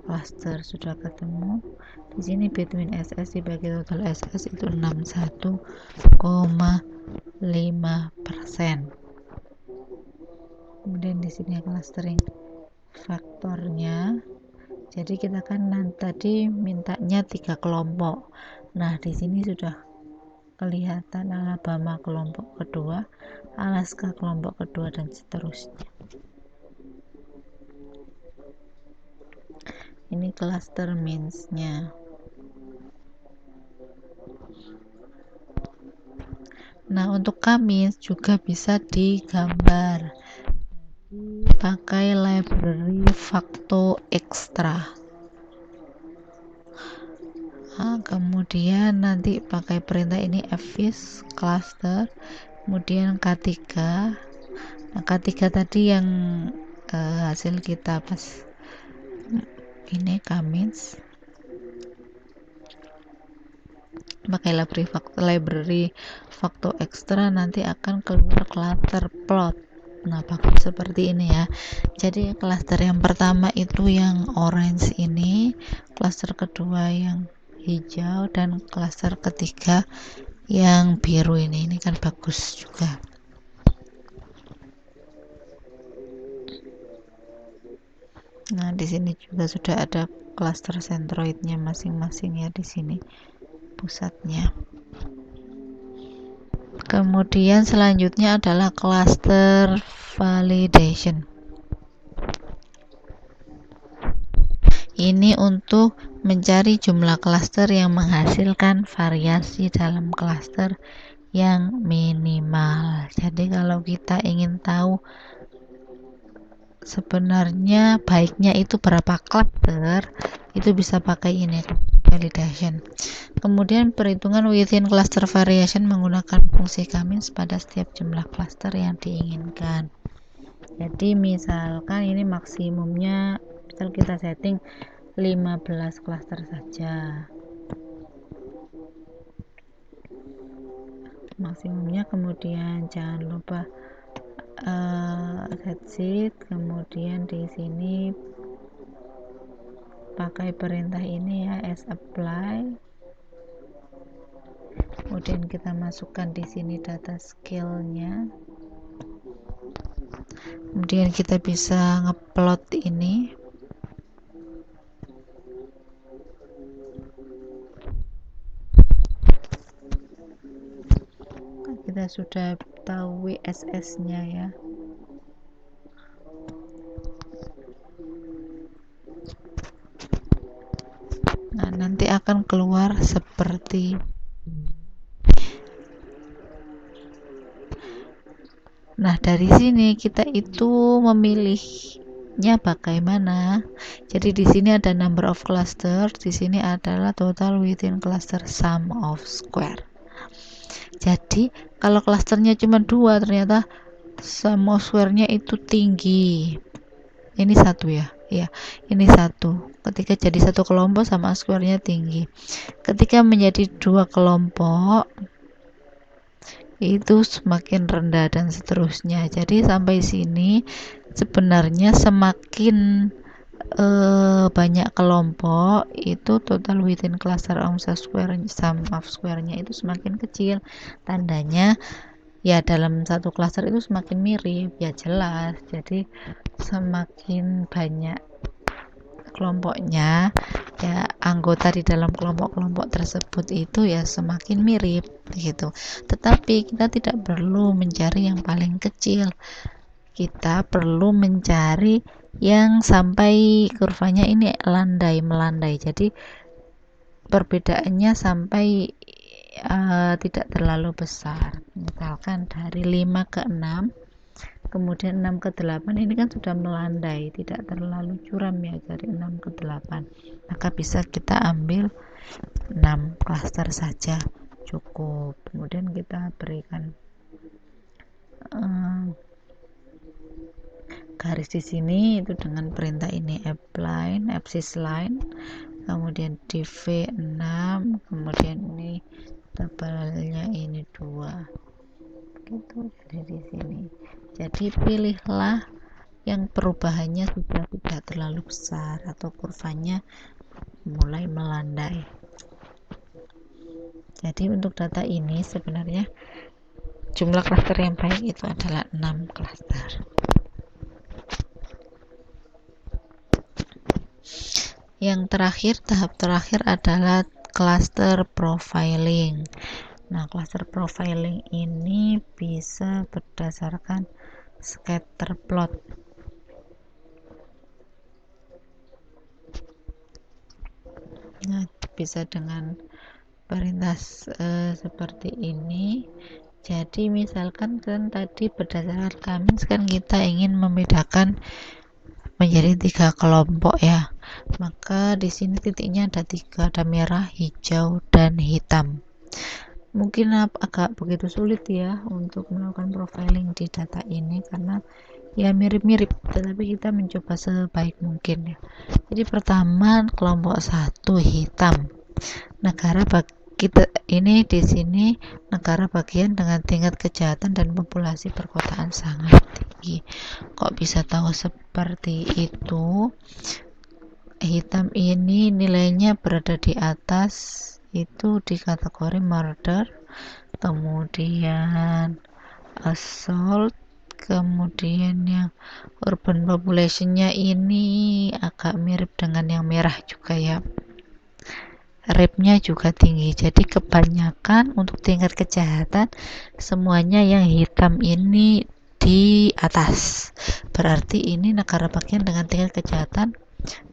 cluster sudah ketemu. Di sini between SS dibagi total SS itu 61,5%. Kemudian di sini clustering faktornya. Jadi kita kan tadi mintanya 3 kelompok. Nah, di sini sudah kelihatan Alabama kelompok kedua, Alaska kelompok kedua, dan seterusnya. Ini cluster means-nya. Nah, untuk kamins juga bisa digambar. Pakai library Facto Extra. Nah, kemudian nanti pakai perintah ini fis cluster, kemudian K3. Nah, K3 tadi yang hasil kita pas ini kamins, pakai library Facto Extra, nanti akan keluar cluster plot. Nah, pakai seperti ini ya. Jadi cluster yang pertama itu yang orange ini, cluster kedua yang hijau, dan cluster ketiga yang biru ini kan bagus juga. Nah, di sini juga sudah ada cluster centroidnya masing-masing ya, di sini pusatnya. Kemudian selanjutnya adalah cluster validation. Ini untuk mencari jumlah cluster yang menghasilkan variasi dalam cluster yang minimal. Jadi kalau kita ingin tahu sebenarnya baiknya itu berapa cluster, itu bisa pakai ini validation. Kemudian perhitungan within cluster variation menggunakan fungsi kamins pada setiap jumlah cluster yang diinginkan. Jadi misalkan ini maksimumnya klaster kita setting 15 klaster saja maksimumnya. Kemudian jangan lupa set sheet, kemudian di sini pakai perintah ini ya, as apply. Kemudian kita masukkan di sini data scale-nya. Kemudian kita bisa ngeplot ini. Kita sudah tahu WSS-nya ya. Nah, nanti akan keluar seperti Nah, dari sini kita itu memilihnya bagaimana. Jadi di sini ada number of cluster, di sini adalah total within cluster sum of square. Jadi kalau klasternya cuma 2, ternyata sum of square-nya itu tinggi. Ini 1 ya. Ya, ini 1. Ketika jadi satu kelompok sama square-nya tinggi. Ketika menjadi 2 kelompok itu semakin rendah dan seterusnya. Jadi sampai sini sebenarnya semakin banyak kelompok itu total within cluster sum of square-nya itu semakin kecil. Tandanya ya dalam satu cluster itu semakin mirip, ya jelas. Jadi semakin banyak kelompoknya, ya anggota di dalam kelompok-kelompok tersebut itu ya semakin mirip gitu. Tetapi kita tidak perlu mencari yang paling kecil, kita perlu mencari yang sampai kurvanya ini melandai. Jadi perbedaannya sampai tidak terlalu besar. Misalkan dari 5 ke 6, kemudian 6 ke 8 ini kan sudah melandai, tidak terlalu curam ya, dari 6 ke 8, maka bisa kita ambil 6 klaster saja cukup. Kemudian kita berikan garis di sini itu dengan perintah ini apply abscissa line, kemudian div 6, kemudian ini tebalnya ini 2 gitu. Jadi di sini, jadi pilihlah yang perubahannya sudah tidak terlalu besar atau kurvanya mulai melandai. Jadi untuk data ini sebenarnya jumlah klaster yang baik itu adalah 6 klaster. Yang terakhir, tahap terakhir adalah cluster profiling. Nah, cluster profiling ini bisa berdasarkan scatter plot. Nah, bisa dengan perintah seperti ini. Jadi misalkan kan tadi berdasarkan Cummins kan kita ingin membedakan menjadi 3 kelompok ya. Maka di sini titiknya ada 3, ada merah, hijau, dan hitam. Mungkin agak begitu sulit ya untuk melakukan profiling di data ini karena ya mirip-mirip, tetapi kita mencoba sebaik mungkin ya. Jadi pertama kelompok 1 hitam. Negara kita ini di sini negara bagian dengan tingkat kejahatan dan populasi perkotaan sangat tinggi. Kok bisa tahu seperti itu? Hitam ini nilainya berada di atas itu di kategori murder, kemudian assault, kemudian yang urban populationnya ini agak mirip dengan yang merah juga ya, rape-nya juga tinggi. Jadi kebanyakan untuk tingkat kejahatan semuanya yang hitam ini di atas, berarti ini negara bagian dengan tingkat kejahatan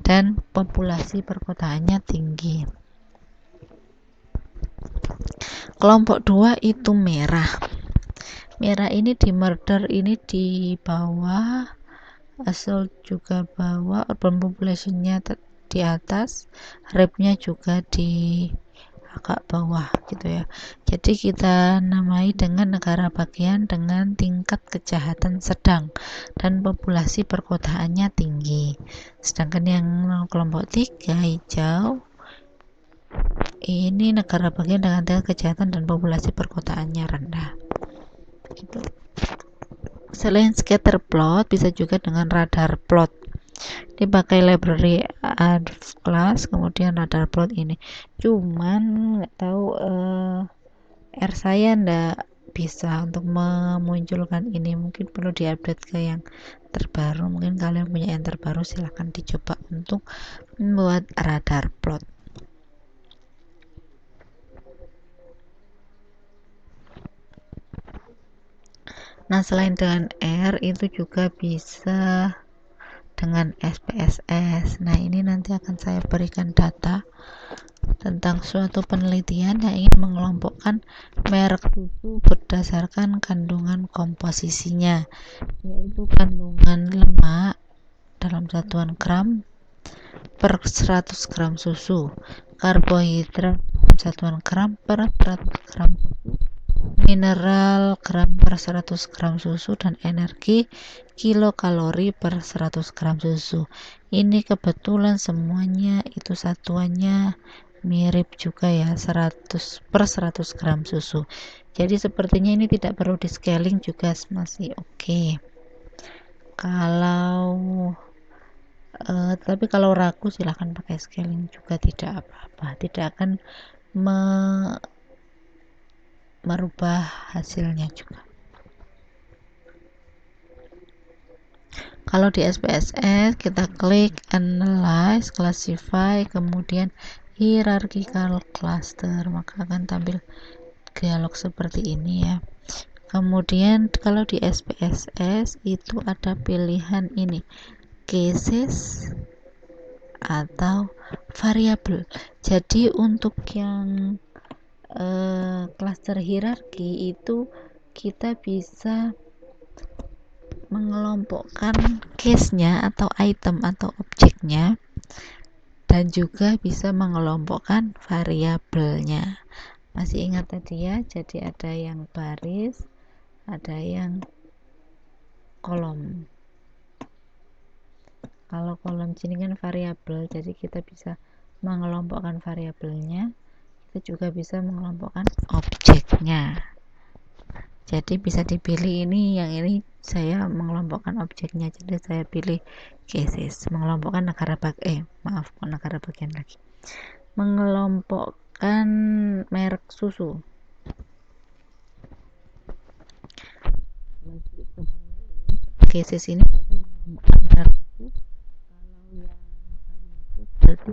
dan populasi perkotaannya tinggi. Kelompok 2 itu merah. Merah ini di murder ini di bawah, assault juga bawah, urban populationnya di atas, rape-nya juga di agak bawah gitu ya. Jadi kita namai dengan negara bagian dengan tingkat kejahatan sedang dan populasi perkotaannya tinggi. Sedangkan yang kelompok 3 hijau ini negara bagian dengan tingkat kejahatan dan populasi perkotaannya rendah. Gitu. Selain scatter plot, bisa juga dengan radar plot. Dipakai library Adv-Class, kemudian radar plot ini. Cuman nggak tahu R saya ndak bisa untuk memunculkan ini, mungkin perlu diupdate ke yang terbaru. Mungkin kalian punya yang terbaru, silahkan dicoba untuk membuat radar plot. Nah, selain dengan R, itu juga bisa dengan SPSS. Nah, ini nanti akan saya berikan data tentang suatu penelitian yang ingin mengelompokkan merek susu berdasarkan kandungan komposisinya, yaitu kandungan lemak dalam satuan gram per 100 gram susu, karbohidrat dalam satuan gram per 100 gram susu, mineral gram per 100 gram susu, dan energi kilokalori per 100 gram susu. Ini kebetulan semuanya itu satuannya mirip juga ya, 100 per 100 gram susu. Jadi sepertinya ini tidak perlu di scaling juga, masih oke. Tapi kalau ragu silahkan pakai scaling juga, tidak apa-apa, tidak akan merubah hasilnya juga. Kalau di SPSS kita klik analyze, classify, kemudian hierarchical cluster, maka akan tampil dialog seperti ini ya. Kemudian kalau di SPSS itu ada pilihan ini, cases atau variabel. Jadi untuk yang cluster hierarki itu kita bisa mengelompokkan case-nya atau item atau objeknya, dan juga bisa mengelompokkan variabelnya. Masih ingat tadi ya, jadi ada yang baris, ada yang kolom. Kalau kolom sini kan variabel, jadi kita bisa mengelompokkan variabelnya, kita juga bisa mengelompokkan objeknya. Jadi bisa dipilih, ini yang ini saya mengelompokkan objeknya, jadi saya pilih cases, mengelompokkan negara bagian lagi, mengelompokkan merek susu. Cases ini mengelompokkan merek susu. Kalau yang berarti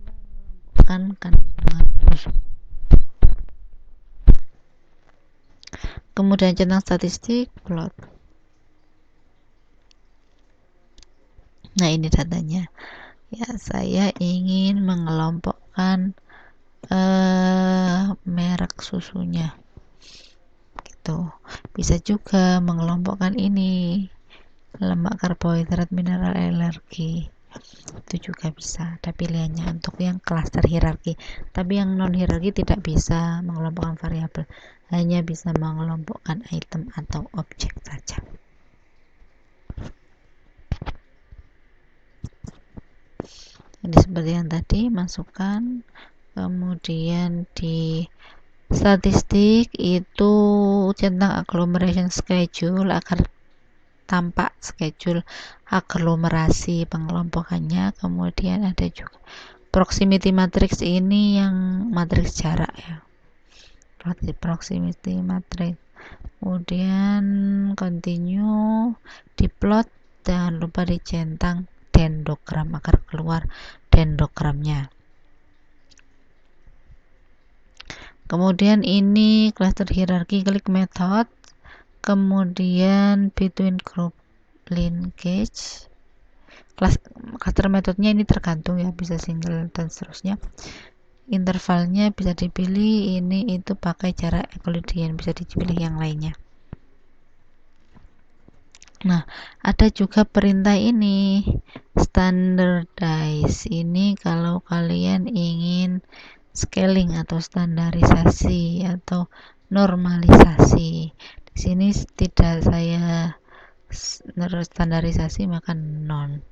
mengelompokkan kandungan susu. Kemudian centang statistik plot. Nah, ini datanya ya, saya ingin mengelompokkan merek susunya gitu. Bisa juga mengelompokkan ini, lemak, karbohidrat, mineral, energi, itu juga bisa, ada pilihannya untuk yang cluster hierarki. Tapi yang non hierarki tidak bisa mengelompokkan variabel, hanya bisa mengelompokkan item atau objek saja. Jadi seperti yang tadi, masukkan, kemudian di statistik itu centang agglomeration schedule agar tampak schedule aglomerasi pengelompokannya. Kemudian ada juga proximity matrix, ini yang matriks jarak ya, proximity matrix. Kemudian continue, diplot, jangan lupa dicentang dendrogram agar keluar dendrogramnya. Kemudian ini cluster hierarki, klik method, kemudian between group linkage. Cluster metodenya ini tergantung ya, bisa single dan seterusnya. Intervalnya bisa dipilih, ini itu pakai jarak Euclidean, bisa dipilih yang lainnya. Nah, ada juga perintah ini, standardize. Ini kalau kalian ingin scaling atau standarisasi atau normalisasi. Di sini tidak saya standarisasi, maka non.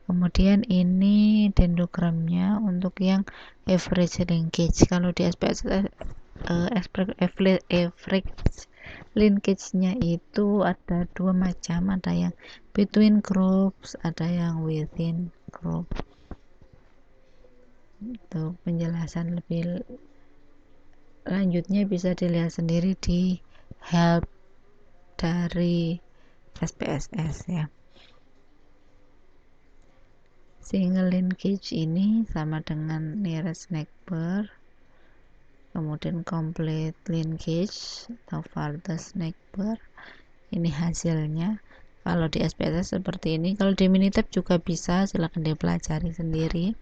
Kemudian ini dendrogramnya untuk yang average linkage. Kalau di SPSS average linkage-nya itu ada dua macam, ada yang between groups, ada yang within group. Itu penjelasan lebih lanjutnya bisa dilihat sendiri di help dari SPSS ya. Single linkage ini sama dengan nearest neighbor, kemudian complete linkage atau farthest neighbor. Ini hasilnya. Kalau di SPSS seperti ini, kalau di Minitab juga bisa, silahkan dipelajari sendiri.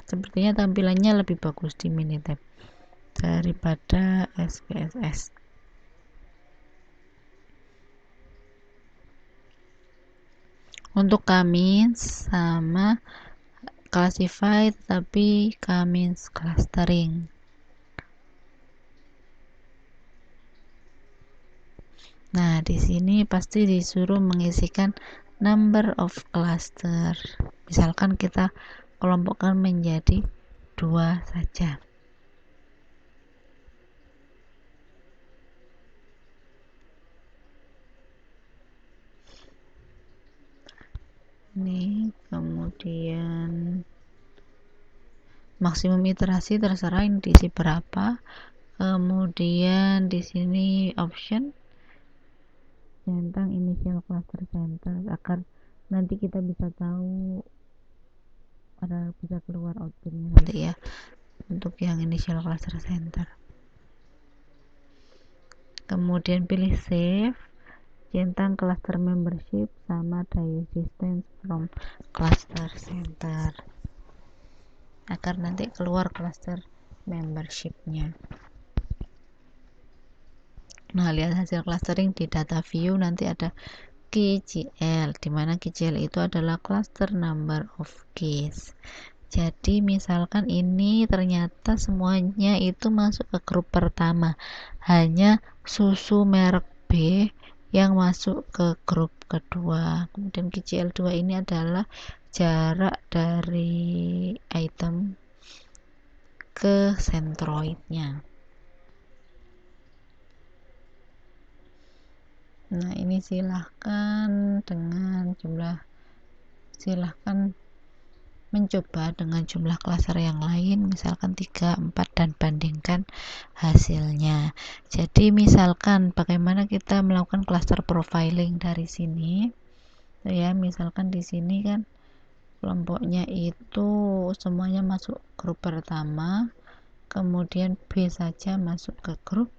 Sepertinya tampilannya lebih bagus di Minitab daripada SPSS. Untuk kami sama classify, tapi kami clustering. Nah, di sini pasti disuruh mengisikan number of cluster. Misalkan kita kelompokkan menjadi 2 saja. Ini kemudian maksimum iterasi terserah ini diisi berapa. Kemudian di sini option tentang initial cluster center agar nanti kita bisa tahu, ada bisa keluar outputnya nanti ya untuk yang initial cluster center. Kemudian pilih save, centang cluster membership sama distance from cluster center agar nanti keluar cluster membershipnya. Nah, lihat hasil clustering di data view, nanti ada KGL, dimana KGL itu adalah cluster number of keys. Jadi misalkan ini ternyata semuanya itu masuk ke grup pertama, hanya susu merek B yang masuk ke grup kedua. Kemudian KGL 2 ini adalah jarak dari item ke centroidnya. Nah, ini silahkan mencoba dengan jumlah cluster yang lain, misalkan 3, 4 dan bandingkan hasilnya. Jadi misalkan bagaimana kita melakukan cluster profiling dari sini ya, misalkan di sini kan kelompoknya itu semuanya masuk grup pertama, kemudian B saja masuk ke grup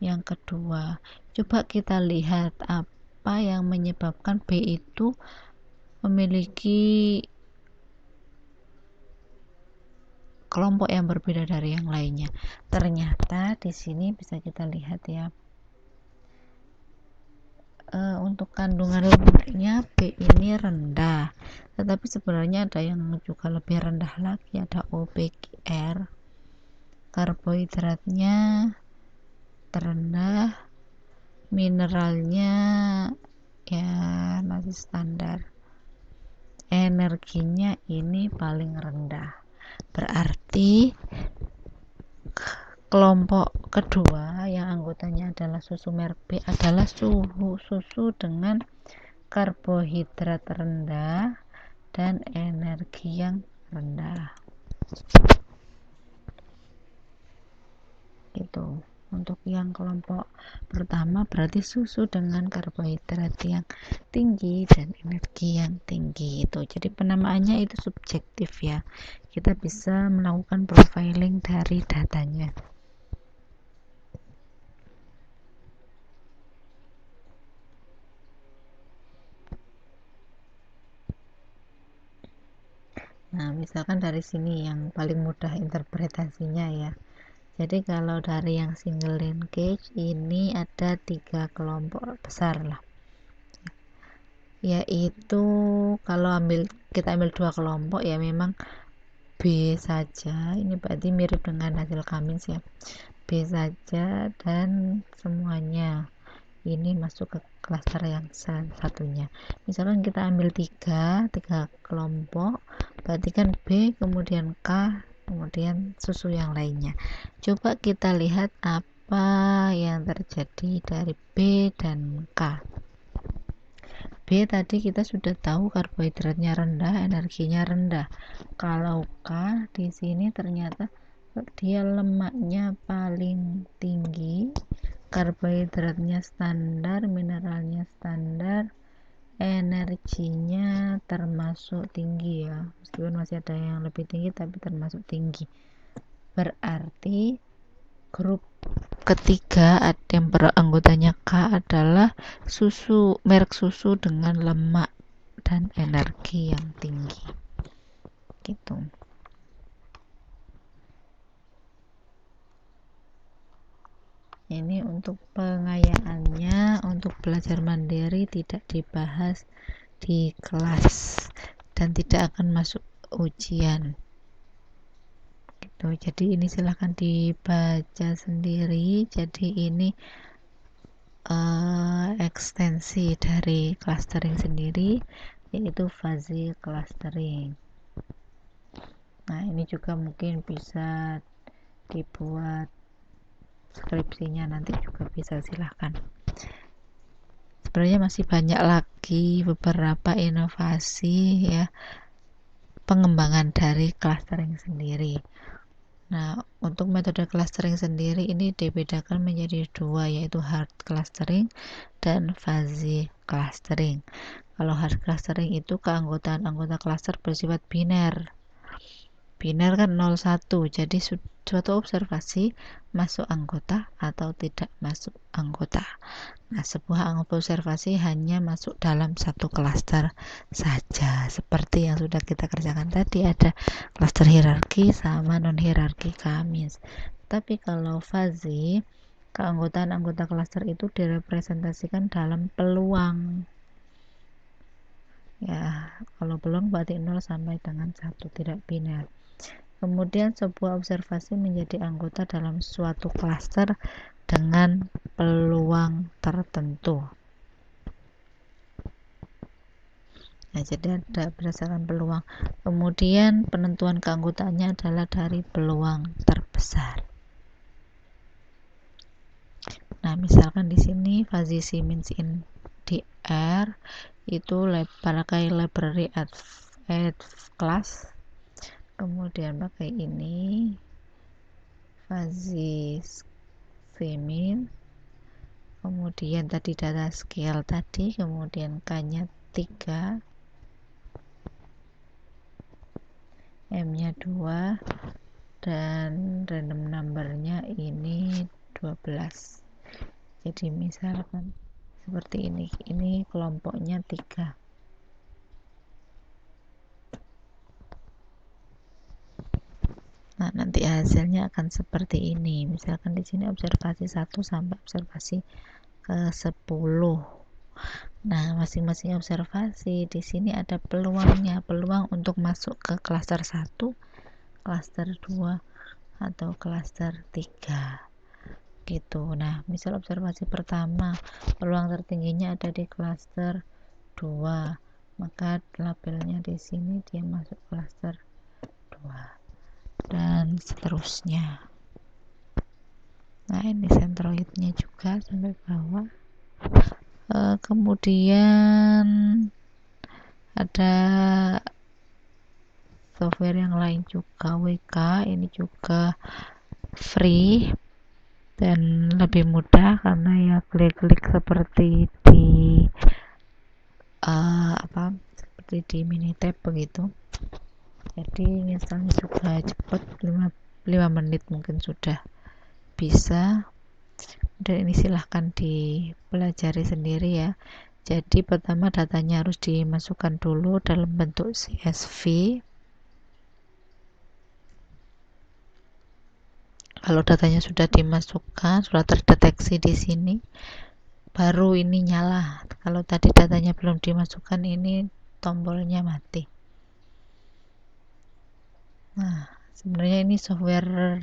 yang kedua. Coba kita lihat apa yang menyebabkan B itu memiliki kelompok yang berbeda dari yang lainnya. Ternyata di sini bisa kita lihat ya, untuk kandungan lemaknya B ini rendah, tetapi sebenarnya ada yang juga lebih rendah lagi, ada OPGR. Karbohidratnya terendah, mineralnya ya masih standar, energinya ini paling rendah. Berarti kelompok kedua yang anggotanya adalah susu merek B adalah susu dengan karbohidrat rendah dan energi yang rendah. Gitu. Untuk yang kelompok pertama berarti susu dengan karbohidrat yang tinggi dan energi yang tinggi itu. Jadi penamaannya itu subjektif ya. Kita bisa melakukan profiling dari datanya. Nah, misalkan dari sini yang paling mudah interpretasinya ya. Jadi kalau dari yang single linkage ini ada 3 kelompok besar lah. yaitu kalau kita ambil dua kelompok ya memang B saja, ini berarti mirip dengan hasil Cummins ya, B saja dan semuanya ini masuk ke klaster yang satunya. Misalkan kita ambil tiga kelompok, berarti kan B kemudian K kemudian susu yang lainnya. Coba kita lihat apa yang terjadi dari B dan K. B tadi kita sudah tahu karbohidratnya rendah, energinya rendah. Kalau K di sini ternyata dia lemaknya paling tinggi, karbohidratnya standar, mineralnya standar, energinya termasuk tinggi ya, meskipun masih ada yang lebih tinggi tapi termasuk tinggi. Berarti grup ketiga yang beranggotanya K adalah merek susu dengan lemak dan energi yang tinggi gitu. Ini untuk pengayaannya, untuk belajar mandiri tidak dibahas di kelas dan tidak akan masuk ujian gitu. Jadi ini silahkan dibaca sendiri. Jadi ini ekstensi dari clustering sendiri, yaitu fuzzy clustering. Nah ini juga mungkin bisa dibuat skripsinya nanti juga bisa, silahkan. Sebenarnya masih banyak lagi beberapa inovasi ya, pengembangan dari clustering sendiri. Nah, untuk metode clustering sendiri ini dibedakan menjadi dua, yaitu hard clustering dan fuzzy clustering. Kalau hard clustering itu keanggotaan anggota cluster bersifat biner. Biner kan 01, jadi suatu observasi masuk anggota atau tidak masuk anggota. Nah, sebuah observasi hanya masuk dalam satu klaster saja. Seperti yang sudah kita kerjakan tadi, ada klaster hierarki sama non hierarki Cummins. Tapi kalau fuzzy, keanggotaan anggota klaster itu direpresentasikan dalam peluang. Ya, kalau peluang berarti 0 sampai dengan 1, tidak biner. Kemudian sebuah observasi menjadi anggota dalam suatu klaster dengan peluang tertentu. Nah, jadi ada berdasarkan peluang. Kemudian penentuan keanggotaannya adalah dari peluang terbesar. Nah, misalkan di sini fuzzy Siemens in the R itu pakai library add class. Kemudian pakai ini fuzzy Siemens. Kemudian tadi data scale tadi, kemudian K-nya 3, M-nya 2, dan random number-nya ini 12. Jadi misalkan seperti ini kelompoknya 3. Nah, nanti hasilnya akan seperti ini. Misalkan di sini observasi 1 sampai observasi ke 10. Nah, masing-masing observasi di sini ada peluangnya, peluang untuk masuk ke klaster 1, klaster 2 atau klaster 3 gitu. Nah, misal observasi pertama peluang tertingginya ada di klaster 2, maka labelnya di sini dia masuk klaster 2 dan seterusnya. Nah, ini sentroidnya juga sampai bawah. Kemudian ada software yang lain juga, WK, ini juga free dan lebih mudah karena ya klik-klik seperti di seperti di Minitab begitu. Jadi instalnya juga cepat, 5 menit mungkin sudah bisa. Dan ini silahkan dipelajari sendiri ya. Jadi pertama datanya harus dimasukkan dulu dalam bentuk CSV. Kalau datanya sudah dimasukkan, sudah terdeteksi di sini, baru ini nyala. Kalau tadi datanya belum dimasukkan, ini tombolnya mati. Nah, sebenarnya ini software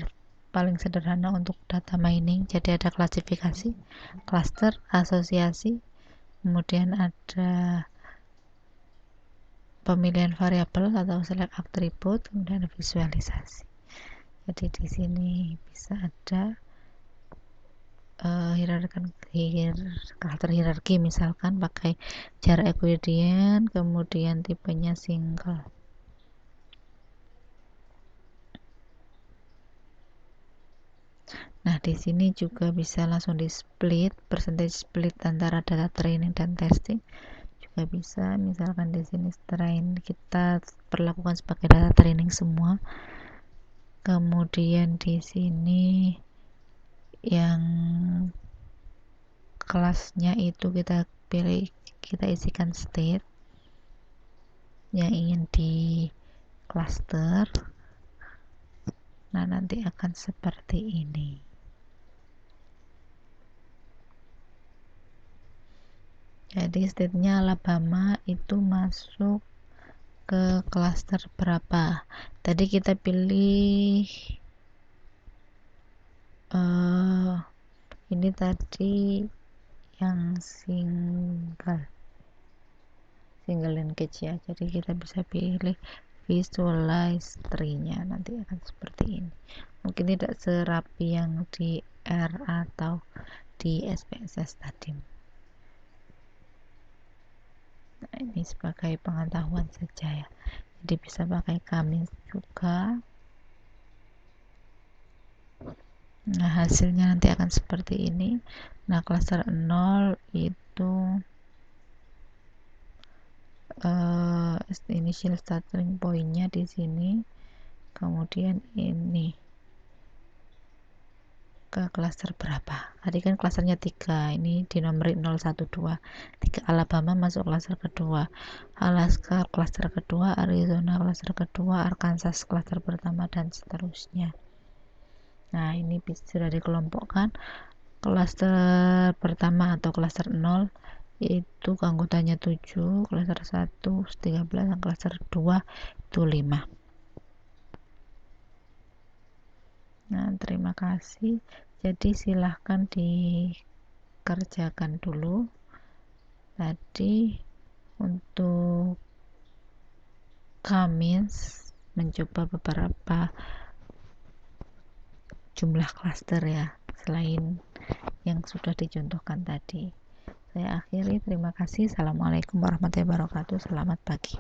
paling sederhana untuk data mining. Jadi ada klasifikasi, cluster, asosiasi, kemudian ada pemilihan variabel atau select attribute, kemudian ada visualisasi. Jadi di sini bisa ada karakter hierarki, misalkan pakai jarak Euclidean, kemudian tipenya single. Nah, di sini juga bisa langsung di split, percentage split antara data training dan testing juga bisa. Misalkan di sini kita perlakukan sebagai data training semua. Kemudian di sini yang kelasnya itu kita pilih, kita isikan state yang ingin di cluster. Nah, nanti akan seperti ini. Jadi state-nya Alabama itu masuk ke cluster berapa. Tadi kita pilih ini tadi yang single linkage ya, jadi kita bisa pilih visualize tree-nya, nanti akan seperti ini. Mungkin tidak serapi yang di R atau di SPSS tadi. Nah, ini sebagai pengetahuan saja ya, jadi bisa pakai Kamis juga. Nah, hasilnya nanti akan seperti ini. Nah, cluster 0 itu initial starting point-nya di sini, kemudian ini ke cluster berapa. Tadi kan clusternya 3, ini di nomor 012. 3 Alabama masuk cluster kedua, Alaska cluster kedua, Arizona cluster kedua, Arkansas cluster pertama, dan seterusnya. Nah, ini sudah dikelompokkan. Cluster pertama atau cluster 0 itu anggotanya 7, cluster 1 13, dan cluster 2 itu 5. Nah, terima kasih. Jadi silahkan dikerjakan dulu tadi untuk Kamis, mencoba beberapa jumlah cluster ya, selain yang sudah dicontohkan tadi. Saya akhiri, terima kasih. Assalamualaikum warahmatullahi wabarakatuh. Selamat pagi.